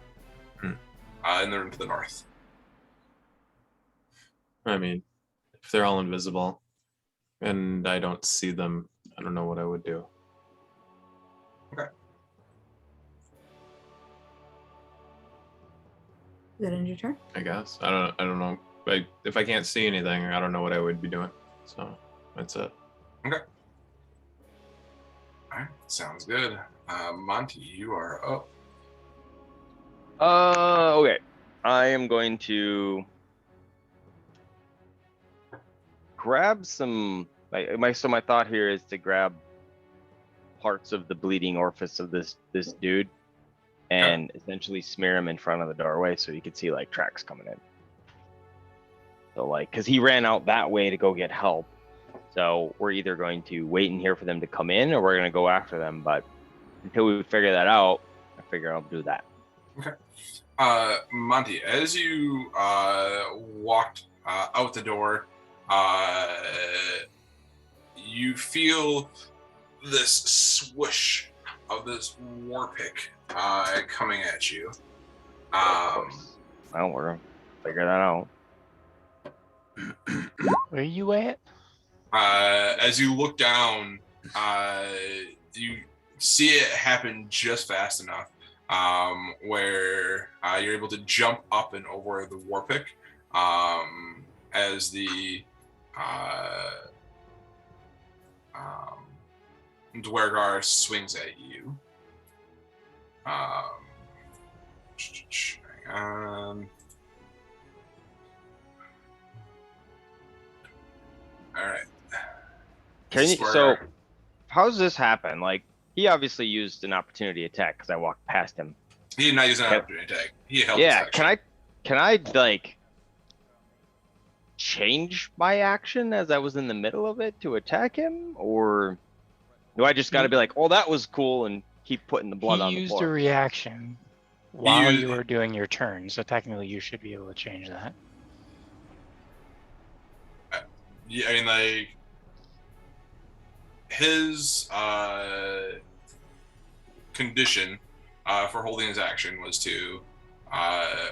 in the room to the north. I mean, if they're all invisible and I don't see them, I don't know what I would do. Okay. Is that end your turn? I guess. I don't know. Like, if I can't see anything, I don't know what I would be doing. So that's it. Okay. All right, sounds good. Monty, you are up. Okay. I am going to grab some. So my thought here is to grab parts of the bleeding orifice of this dude, and essentially smear him in front of the doorway so you could see like tracks coming in. So like, cause he ran out that way to go get help. So we're either going to wait in here for them to come in, or we're gonna go after them. But until we figure that out, I figure I'll do that. Okay. Monty, as you walked out the door, you feel this swoosh of this war pick coming at you. Don't worry, figure that out. Where you at? As you look down, you see it happen just fast enough where you're able to jump up and over the war pick as the Duergar swings at you. Hang on. All right. So, how's this happen? Like, he obviously used an opportunity attack because I walked past him. He did not use an opportunity attack. He held his action. Can I like change my action as I was in the middle of it to attack him, or do I just got to be like, oh, that was cool, and keep putting the blood on He the used floor? a reaction while you were doing your turn, so technically you should be able to change that. Yeah, I mean, like, his condition for holding his action was to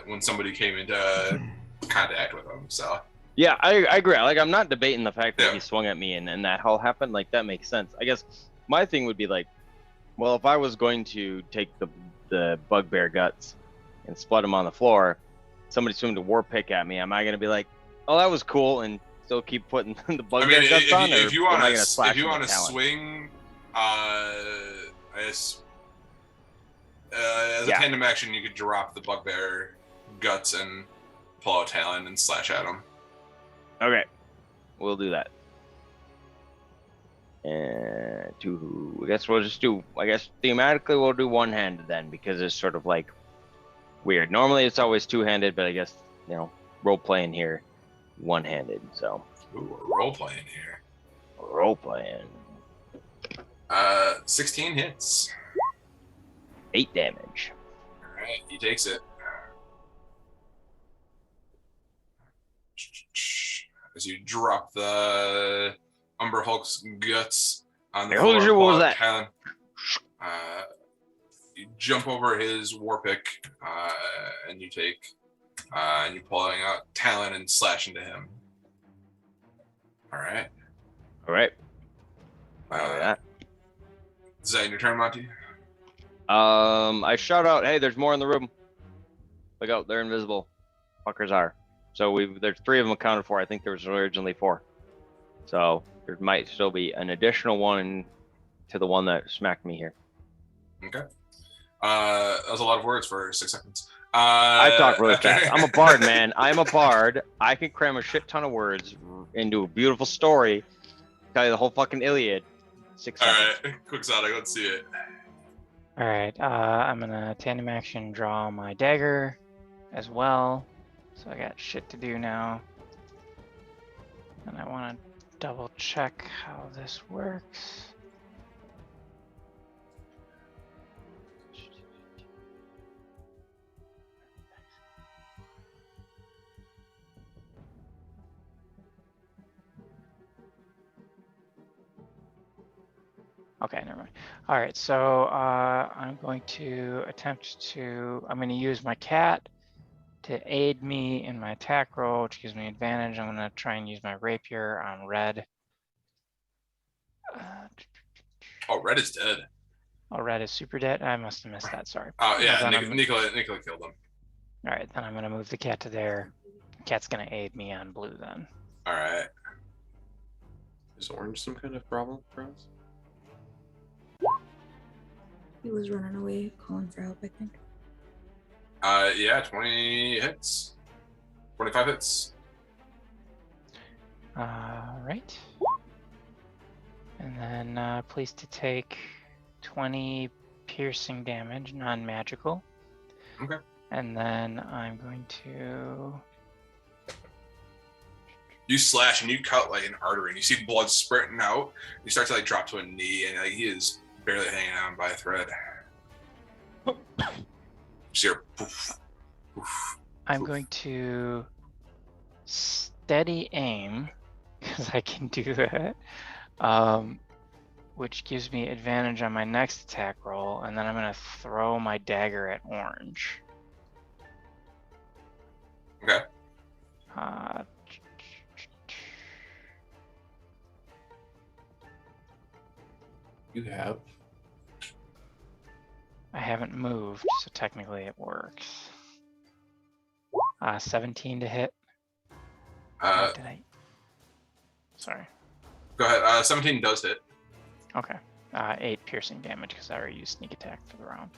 when somebody came into contact with him. So yeah, I agree. Like, I'm not debating the fact that he swung at me and that all happened. Like, that makes sense. I guess my thing would be like, well, if I was going to take the bugbear guts and split them on the floor, somebody swung a war pick at me, am I going to be like, oh, that was cool, and still keep putting the bugbear guts on? If you want to swing, as a tandem action, you could drop the bugbear guts and pull out talon and slash at him. Okay, we'll do that. And two. I guess we'll just do. I guess thematically we'll do one-handed then, because it's sort of like weird. Normally it's always two-handed, but I guess role playing here, one-handed. So Ooh, we're role playing here. role playing. 16 hits. 8 damage. All right, he takes it. As you drop the Umber Hulk's guts on the Hey, floor, Hoosier, what was pull out that? Talon. You jump over his war pick, and you take, and you're pulling out Talon and slash into him. All right. All right. Uh, is that your turn, Monty? I shout out, hey, there's more in the room. Look out, they're invisible. Fuckers are. So there's 3 of them accounted for. I think there was originally 4. So there might still be an additional one to the one that smacked me here. Okay. That was a lot of words for 6 seconds. I talk really fast. I'm a bard, man. I'm a bard. I can cram a shit ton of words into a beautiful story. Tell you the whole fucking Iliad. 6 All seconds. right, Quixotic, let's see it. All right, I'm gonna tandem action draw my dagger as well. So I got shit to do now. And I want to double check how this works. Okay, never mind. All right, so I'm going to I'm going to use my cat to aid me in my attack roll, which gives me advantage. I'm going to try and use my rapier on red. Oh, Red is dead. Oh, red is super dead. I must have missed that. Sorry. Oh, yeah, Well, then Nicola killed him. All right, then I'm going to move the cat to there. Cat's going to aid me on blue then. All right. Is orange some kind of problem for us? He was running away, calling for help, I think. Yeah, 20 hits. 25 hits. All right. And then please to take 20 piercing damage, non-magical. Okay. And then I'm going to... You slash and you cut like an artery, and you see blood spurting out. You start to like drop to a knee, and like he is barely hanging on by a thread. You see her poof, poof. I'm going to steady aim, because I can do that, which gives me advantage on my next attack roll, and then I'm going to throw my dagger at orange. Okay. You have. I haven't moved, so technically it works. 17 to hit. Did I? Sorry. Go ahead. 17 does hit. Okay. 8 piercing damage because I already used sneak attack for the round.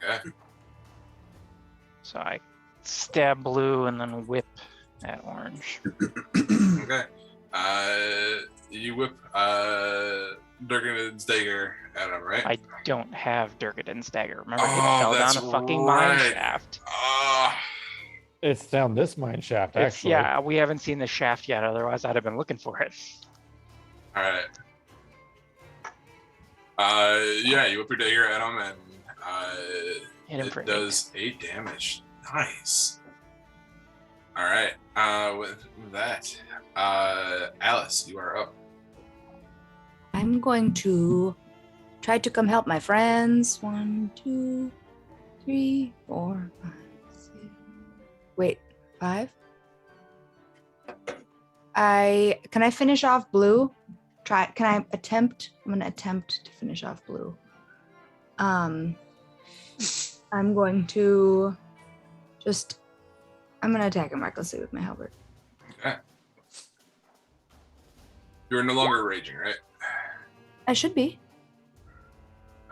Okay. So I stab blue and then whip at orange. Okay. You whip Durgan's dagger at him, right? I don't have Durgadin's dagger. Remember, it Oh, fell that's down a fucking mine right. shaft. Ah. It's down this mine shaft, It's, actually. yeah, we haven't seen the shaft yet. Otherwise, I'd have been looking for it. All right. Yeah, you whip your dagger at him, and Hit him for it does 8 damage. Nice. All right. With that, Alice, you are up. I'm going to try to come help my friends. 1, 2, 3, 4, 5, 6. Wait, 5? Can I finish off blue? Can I attempt? I'm gonna attempt to finish off blue. I'm going to I'm gonna attack him recklessly with my halberd. Okay. You're no longer raging, right? I should be.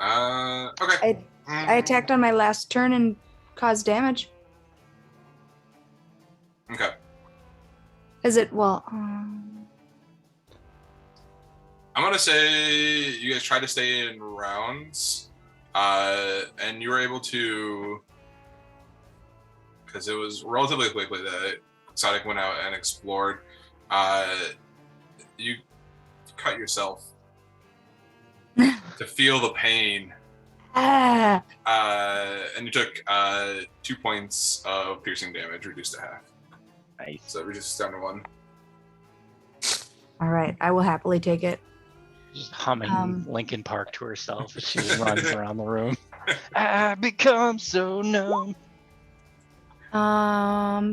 Okay. I attacked on my last turn and caused damage. Okay. Is it well? I'm I'm gonna say you guys tried to stay in rounds, and you were able to, because it was relatively quickly that Exotic went out and explored. You cut yourself to feel the pain, Ah, and you took 2 points of piercing damage, reduced to half. Nice. So it reduces down to 1. all right, I will happily take it. Just humming Um, Linkin Park to herself as she runs around the room. I become so numb.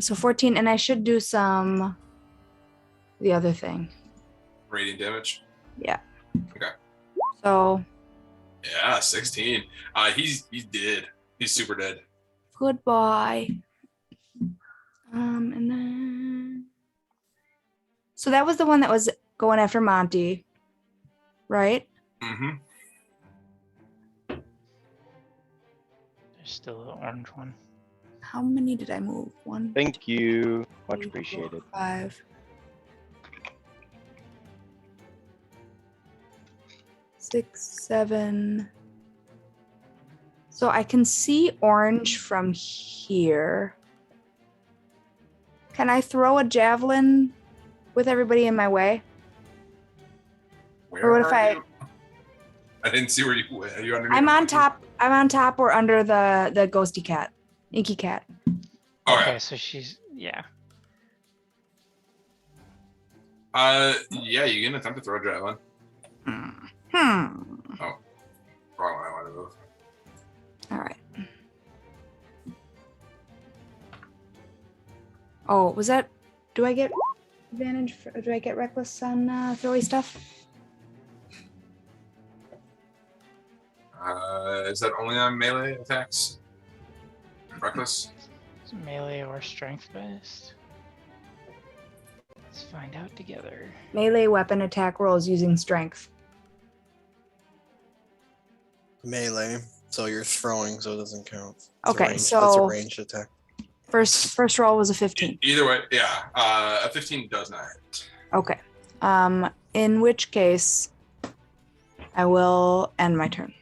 So 14, and I should do the other thing. Radiant damage. Yeah. Okay. So Yeah, 16. He's dead. He's super dead. goodbye. And then so that was the one that was going after Monty, right? Mm-hmm. There's still an orange one. How many did I move? 1, Thank you. Much 3, 4, appreciated. 5, 6, 7. So I can see orange from here. Can I throw a javelin with everybody in my way? Where Or what if are I- you? I didn't see where you were. Are you underneath? I'm the on mountain? top. I'm on top or under the ghosty cat, inky cat. Okay. Okay, so she's yeah. Yeah, you can attempt to throw a javelin. Hmm. Wrong one. I want to move. All right. Oh, was that? Do I get advantage? Do I get reckless on throwy stuff? Is that only on melee attacks? Reckless? It's melee or strength based. Let's find out together. Melee weapon attack rolls using strength. Melee. So you're throwing, so it doesn't count. It's a Okay, range- that's a so- ranged attack. First roll was a 15. Either way, yeah. A 15 does not hit. Okay. In which case, I will end my turn.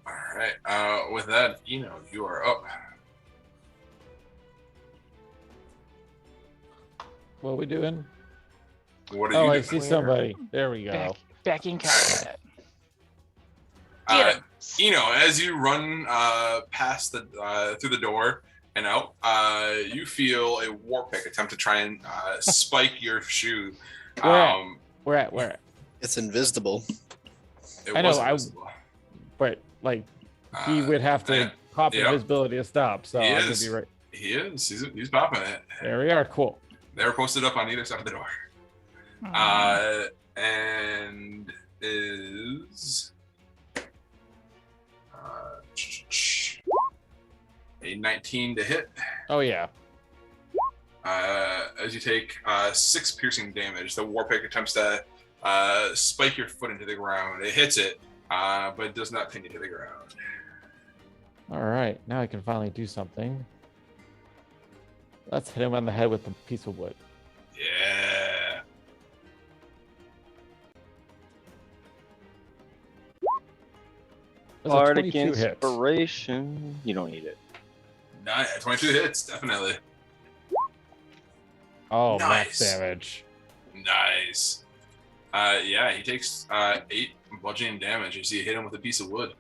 All right. With that, Eno, you are up. What are we doing? What are Oh, you I doing? see somebody. There we go. Back in combat. Uh, Eno, as you run past the through the door and out, you feel a war pick attempt to try and spike your shoe. Where at? Where at? It's invisible. It I know, was I- invisible. But like he would have to yeah. pop Yep. invisibility to stop. So He I'm gonna is. be right. He is. He's popping it. There we are. Cool. They're posted up on either side of the door. And is a 19 to hit. Oh yeah. As you take 6 piercing damage, the Warpick attempts to spike your foot into the ground. It hits it, but it does not pin you to the ground. All right. Now I can finally do something. Let's hit him on the head with a piece of wood. Yeah. That's a Bardic 22 hits. inspiration. You don't need it. Nice. 22 hits, definitely. Oh, Nice. max damage. Nice. Yeah, he takes 8 bludgeoning damage as you hit him with a piece of wood.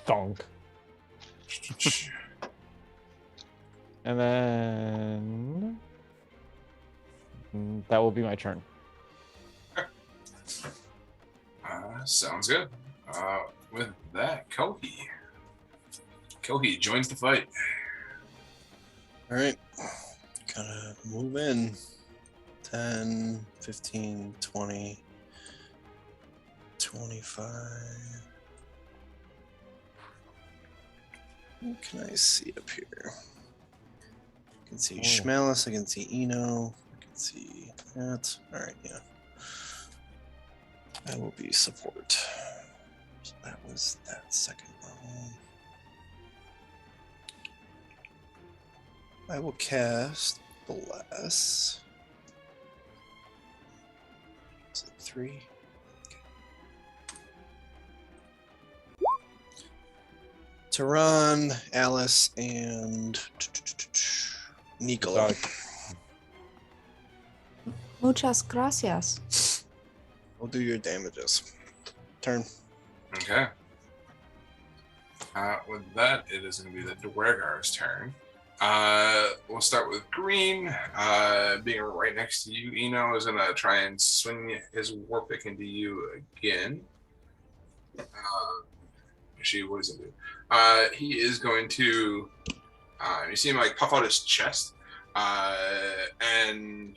Thunk. And then that will be my turn. Sounds good. With that, Kohi. Kohi joins the fight. All right. Gotta move in. 10, 15, 20, 25. What can I see up here? I can see Oh. Schmalis, I can see Eno, I can see that. Alright, yeah. I will be support. So that was that second roll. I will cast Bless. Is it 3? Tehran, Alice, and Nicola. Dog. Muchas gracias. We'll do your damages. Turn. Okay. With that, it is going to be the Dwergar's turn. We'll start with Green. Being right next to you, Eno is going to try and swing his war pick into you again. Actually, what does it do? He is going to, you see him like puff out his chest and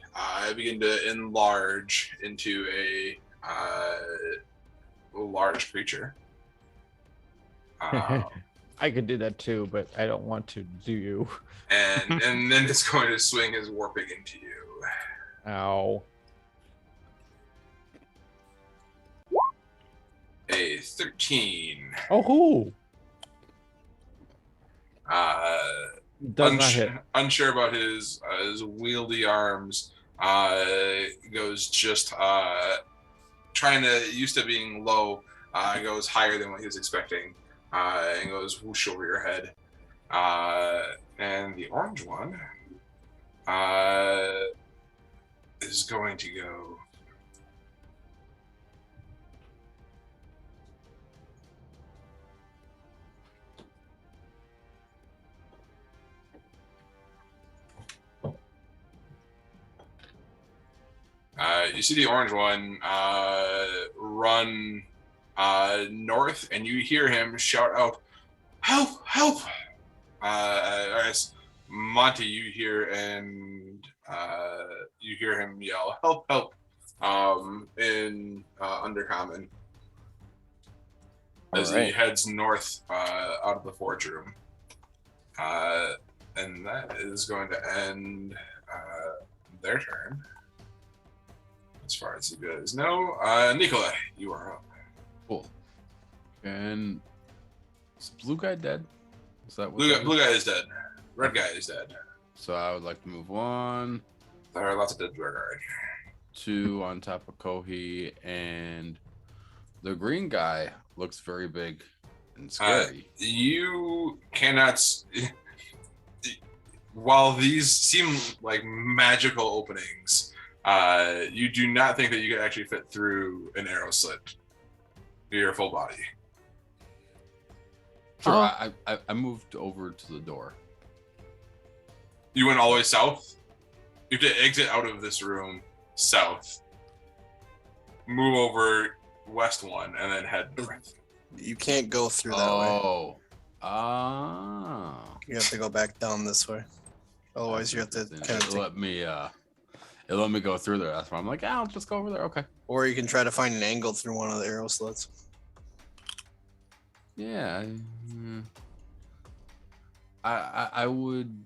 begin to enlarge into a large creature. I could do that too, but I don't want to. Do you? and then it's going to swing his warping into you. Ow. A 13. Oh, who? Does not hit. Unsure about his wieldy arms. Goes just trying to, used to being low, goes higher than what he was expecting. And goes whoosh over your head. And the orange one is going to go. You see the orange one run north, and you hear him shout out, "Help! Help!" As Monty, you hear him yell, "Help! Help!" In Undercommon as he heads north out of the forge room. And that is going to end their turn. As far as you guys know, Nikolai, you are up. Cool. And is blue guy dead? Is that what Blue guy is dead. Red guy is dead. So I would like to move on. There are lots of dead Dwergar. 2 on top of Kohi, and the green guy looks very big and scary. You cannot. While these seem like magical openings, you do not think that you could actually fit through an arrow slit to your full body. Sure, I moved over to the door. You went all the way south? You have to exit out of this room south, move over west 1, and then head north. You can't go through that way. Oh. Ah. You have to go back down this way. Otherwise, you have to kind of let me go through there. That's why I'm like, I'll just go over there. Okay. Or you can try to find an angle through one of the arrow slits. Yeah. I would.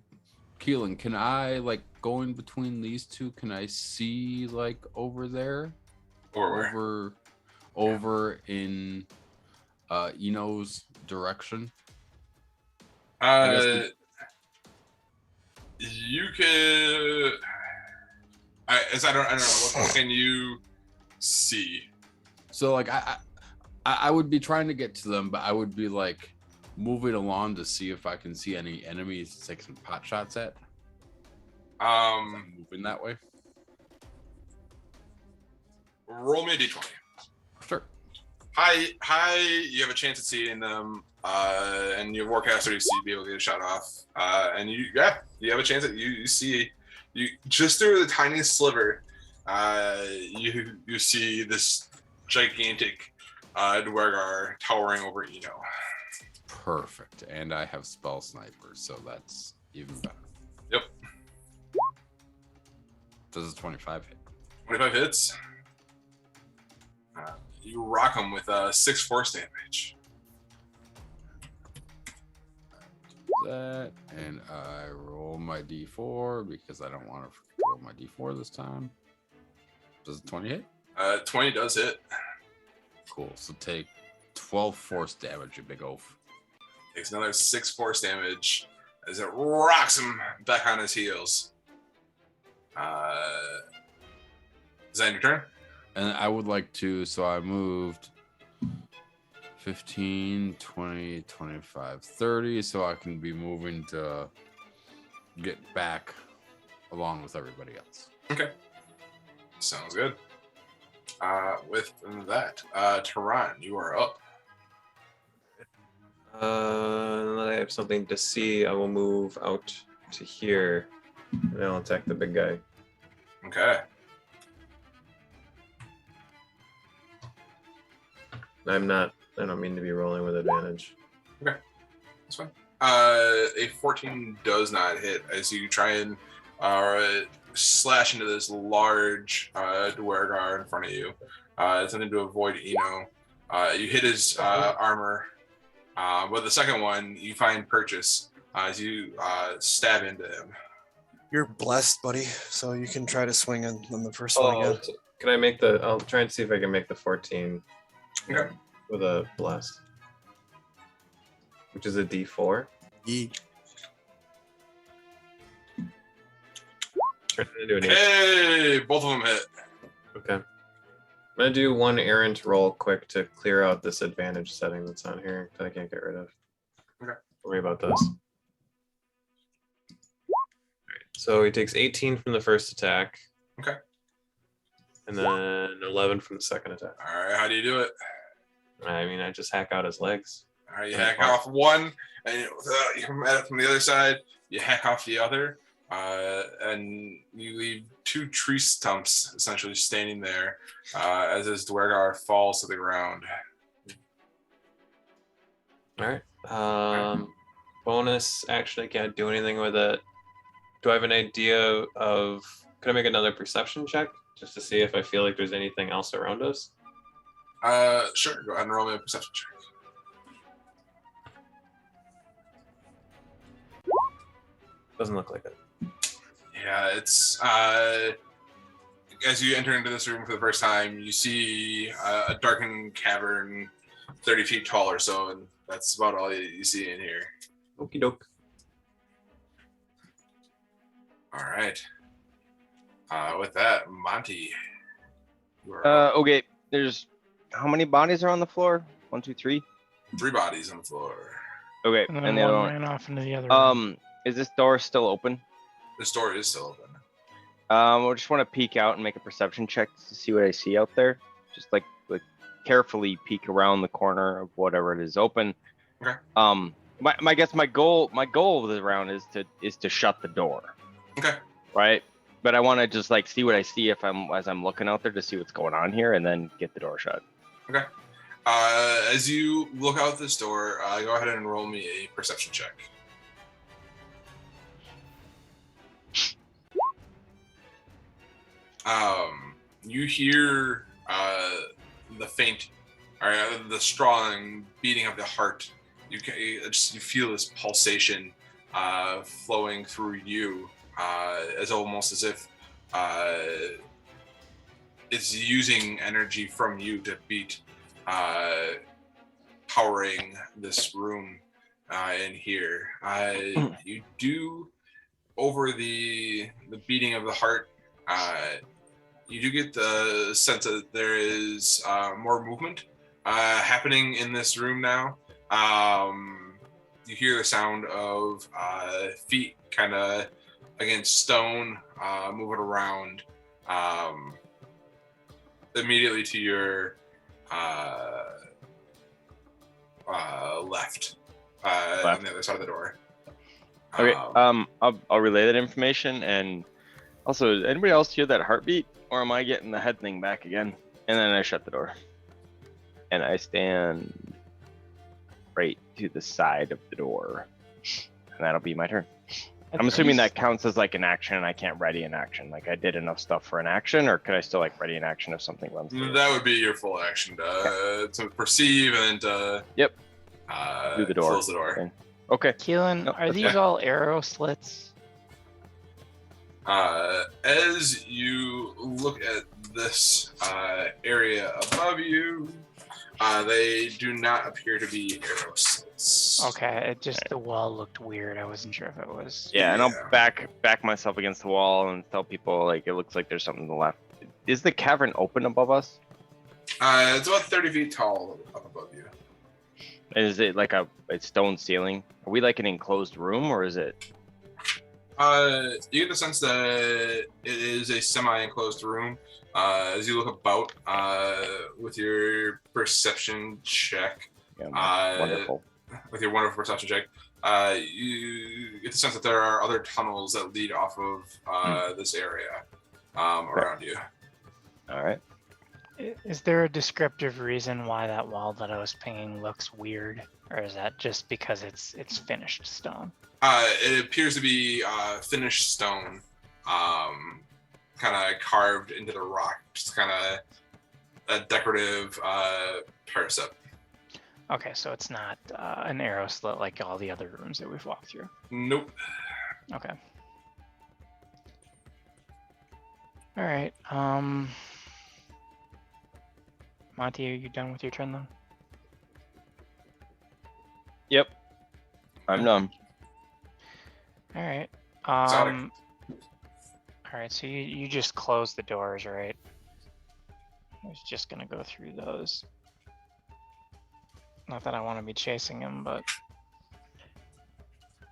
Keelan, can I like go in between these two? Can I see like over there? Or where? Over in Eno's direction. You could. I don't know. What can you see? So like I would be trying to get to them, but I would be like moving along to see if I can see any enemies to take some pot shots at. Moving that way. Roll me a d20. Sure. High. You have a chance at seeing them, and you have Warcaster. You see, be able to get a shot off, and you have a chance that you see you just through the tiniest sliver. You see this gigantic Dwergar towering over Eno. Perfect, and I have spell sniper, so that's even better. Yep. Does a 25 hit? 25 hits. You rock them with 6 force damage. That, and I roll my d4 because I don't want to roll my d4 this time. Does a 20 hit? 20 does hit. Cool. So take 12 force damage, you big oaf. Takes another 6 force damage as it rocks him back on his heels. Is that your turn? And I would like to, so I moved 15, 20, 25, 30, so I can be moving to get back along with everybody else. Okay. Sounds good. With that, Tehran, you are up. Now that I have something to see, I will move out to here, and I'll attack the big guy. Okay. I don't mean to be rolling with advantage. That's fine. A 14 does not hit as you try and slash into this large Dwergar in front of you. Something to avoid Eno. You hit his armor, but the second one you find Purchase as you stab into him. You're blessed, buddy. So you can try to swing on the first one again. Can I make I'll try and see if I can make the 14 Okay. with a blast, which is a D4. Yeet. Turn it into an 8. Hey, both of them hit. Okay. I'm gonna do one errant roll quick to clear out this advantage setting that's on here that I can't get rid of. Okay. Worry about this. Alright, so he takes 18 from the first attack. Okay. And then 11 from the second attack. All right, how do you do it? I mean, I just hack out his legs. All right, you Okay. hack off one, and you come at it from the other side. You hack off the other, and you leave 2 tree stumps essentially standing there as this Dwergar falls to the ground. All right. Bonus action. I can't do anything with it. Do I have an idea of? Could I make another perception check just to see if I feel like there's anything else around us? Sure. Go ahead and roll me a perception check. Doesn't look like it. Yeah, it's as you enter into this room for the first time, you see a darkened cavern 30 feet tall or so, and that's about all you see in here. Okie doke. All right. With that, Monty. You are up. Okay. There's how many bodies are on the floor? 1, 2, 3. 3 bodies on the floor. Okay, And then and the one other one. ran off into the other room. Is this door still open? This door is still open. I just want to peek out and make a perception check to see what I see out there. Just like carefully peek around the corner of whatever it is open. Okay. My guess my goal of the round is to shut the door. Okay. Right. But I want to just like see what I see as I'm looking out there to see what's going on here, and then get the door shut. Okay. As you look out this door, go ahead and roll me a perception check. You hear the faint, or the strong beating of the heart. You feel this pulsation flowing through you, as almost as if it's using energy from you to beat, powering this room in here. You do, over the beating of the heart, you do get the sense that there is more movement happening in this room now. You hear the sound of feet kind of against stone moving around immediately to your left on the other side of the door. Okay. I'll relay that information, and also, anybody else hear that heartbeat, or am I getting the head thing back again? And then I shut the door, and I stand right to the side of the door, and that'll be my turn. I'm assuming that counts as like an action, and I can't ready an action. Like I did enough stuff for an action, or could I still like ready an action if something runs through? That would be your full action to perceive and do the door. Close the door. Okay. Keelan, No, are these okay. all arrow slits? As you look at this area above you, they do not appear to be arrow slits. distance. Okay, it just the wall looked weird. I wasn't sure if it was. Yeah, and Yeah. I'll back myself against the wall and tell people like it looks like there's something to the left. Is the cavern open above us? It's about 30 feet tall up above you. And is it like a stone ceiling? Are we like an enclosed room or is it? You get the sense that it is a semi-enclosed room. As you look about with your perception check, Yeah, wonderful. with your wonderful perception check, you get the sense that there are other tunnels that lead off of this area around you. All right. Is there a descriptive reason why that wall that I was pinging looks weird, or is that just because it's finished stone? It appears to be finished stone, kind of carved into the rock, just kind of a decorative parasite. Okay, so it's not an arrow slit like all the other rooms that we've walked through. Nope. Okay. All right. Monty, are you done with your turn then? Yep. I'm done. All right. Exotic. All right. So you just closed the doors, right? I was just gonna go through those. Not that I want to be chasing him, but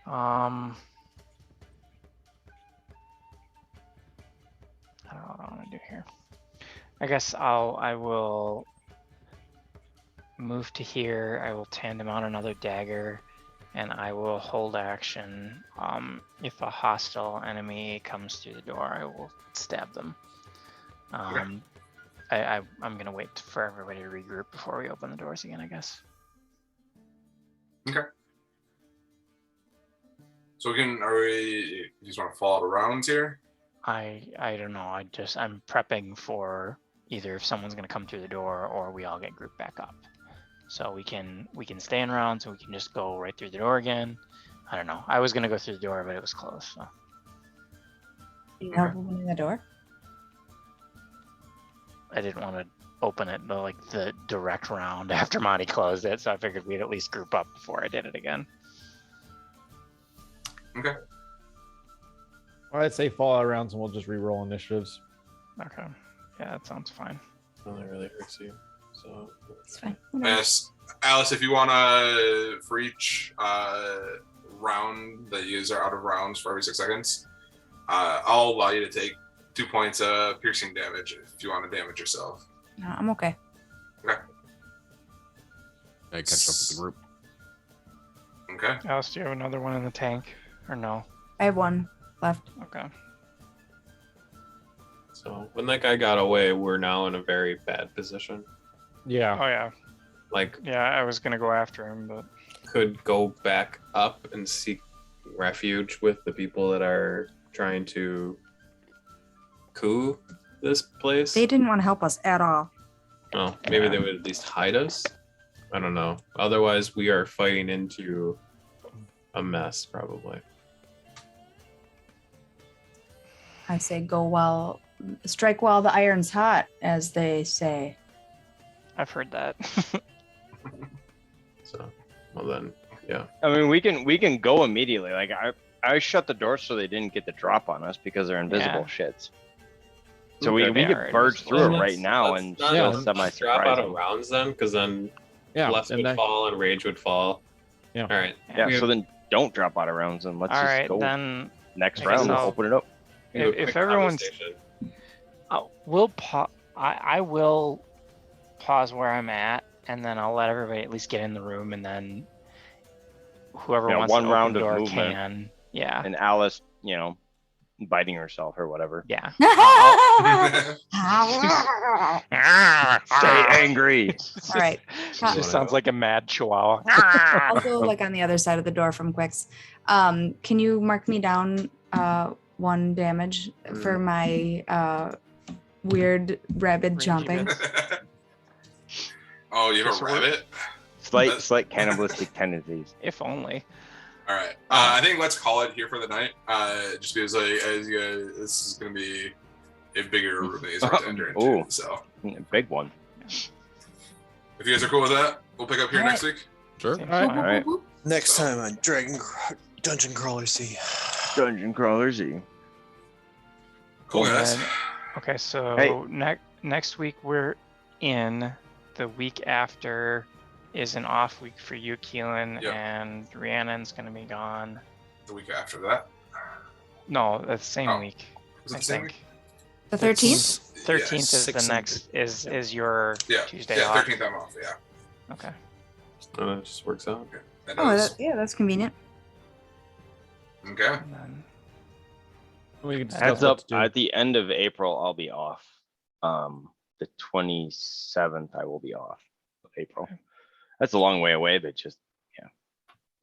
I don't know what I want to do here. I guess I will move to here. I will tandem on another dagger, and I will hold action. If a hostile enemy comes through the door, I will stab them. I'm gonna wait for everybody to regroup before we open the doors again, I guess. Okay. So you just want to follow the rounds here? I don't know. I'm prepping for either if someone's gonna come through the door or we all get grouped back up. So we can stay in rounds and we can just go right through the door again. I don't know. I was gonna go through the door, but it was closed. So. You have opening the door? I didn't want to open it the direct round after Monty closed it, so I figured we'd at least group up before I did it again. Okay. I'd say fallout rounds and we'll just re-roll initiatives. Okay. Yeah, that sounds fine. Only really hurts you. So It's fine. Whatever. Yes. Alice, if you want to, for each round that you use are out of rounds for every 6 seconds, I'll allow you to take 2 points of piercing damage if you want to damage yourself. No, I'm okay. I catch up with the group. Okay. Alice, do you have another one in the tank? Or no? I have one left. Okay. So when that guy got away, we're now in a very bad position. Yeah. Oh yeah. Like, Yeah, I was gonna go after him, but could go back up and seek refuge with the people that are trying to coup this place. They didn't want to help us at all. Oh, maybe Yeah. they would at least hide us. I don't know. Otherwise, we are fighting into a mess, probably. I say strike while the iron's hot, as they say. I've heard that. So, well then, yeah. I mean, we can go immediately. Like I shut the door so they didn't get the drop on us because they're invisible shits. So we They could are barge invisible. through it Let's- right now let's and not still just semi drop out of surprise. rounds then, because then Yeah. Bless and would then- fall and Rage would fall. Yeah. All right. Yeah. We So then don't drop out of rounds and let's All just right, go then next I guess round. I'll- Open it up. can do a if quick everyone's- conversation. I will pause where I'm at, and then I'll let everybody at least get in the room, and then whoever Yeah, wants one to open round the of door movement. can. Yeah. And Alice, biting herself or whatever. Yeah. Stay angry. All right. She just sounds like a mad chihuahua. Also, like on the other side of the door from Quix. Can you mark me down 1 damage for my weird rabbit Rangy jumping? bits. Oh, you have a So we're- rabbit? Slight cannibalistic tendencies. If only. All right. I think let's call it here for the night. Just because as you guys, this is going to be a bigger room than you start to enter into. Ooh. So Big one. if you guys are cool with that, we'll pick up here All next week. Sure. Seems Alright. fine. All right. Next time on Dungeon Crawler Z. Dungeon Crawler Z. Cool, guys. And- Okay, so Hey. next week we're in. The week after is an off week for you, Keelan, Yep. and Rhiannon's gonna be gone. The week after that. No, that's the same Oh, week. Was it I the same think. week? The 13th? 13th is the 6 next is your Yeah. Tuesday Yeah, off. 13th I'm off. Yeah. Okay. It just works out. That Oh, is- yeah, that's convenient. Okay. And then, We can discuss Heads what up, to do. at the end of April, I'll be off. The 27th, I will be off of April. That's a long way away, but just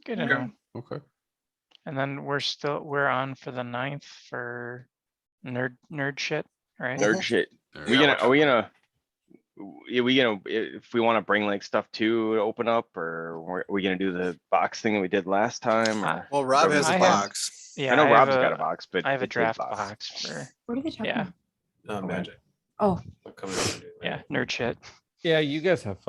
good to Okay. know. Okay. And then we're on for the 9th for nerd shit, right? nerd shit. There We we gonna go. are we gonna? We gonna if we want to bring like stuff to open up, or are we gonna do the box thing that we did last time? Or? Well, Rob has I a have- box. Yeah, I know have Rob's got a box, but I have a it's his draft box for What are they talking yeah, about? Magic. Oh. I'll come in and do yeah, nerd shit. Yeah, you guys have fun.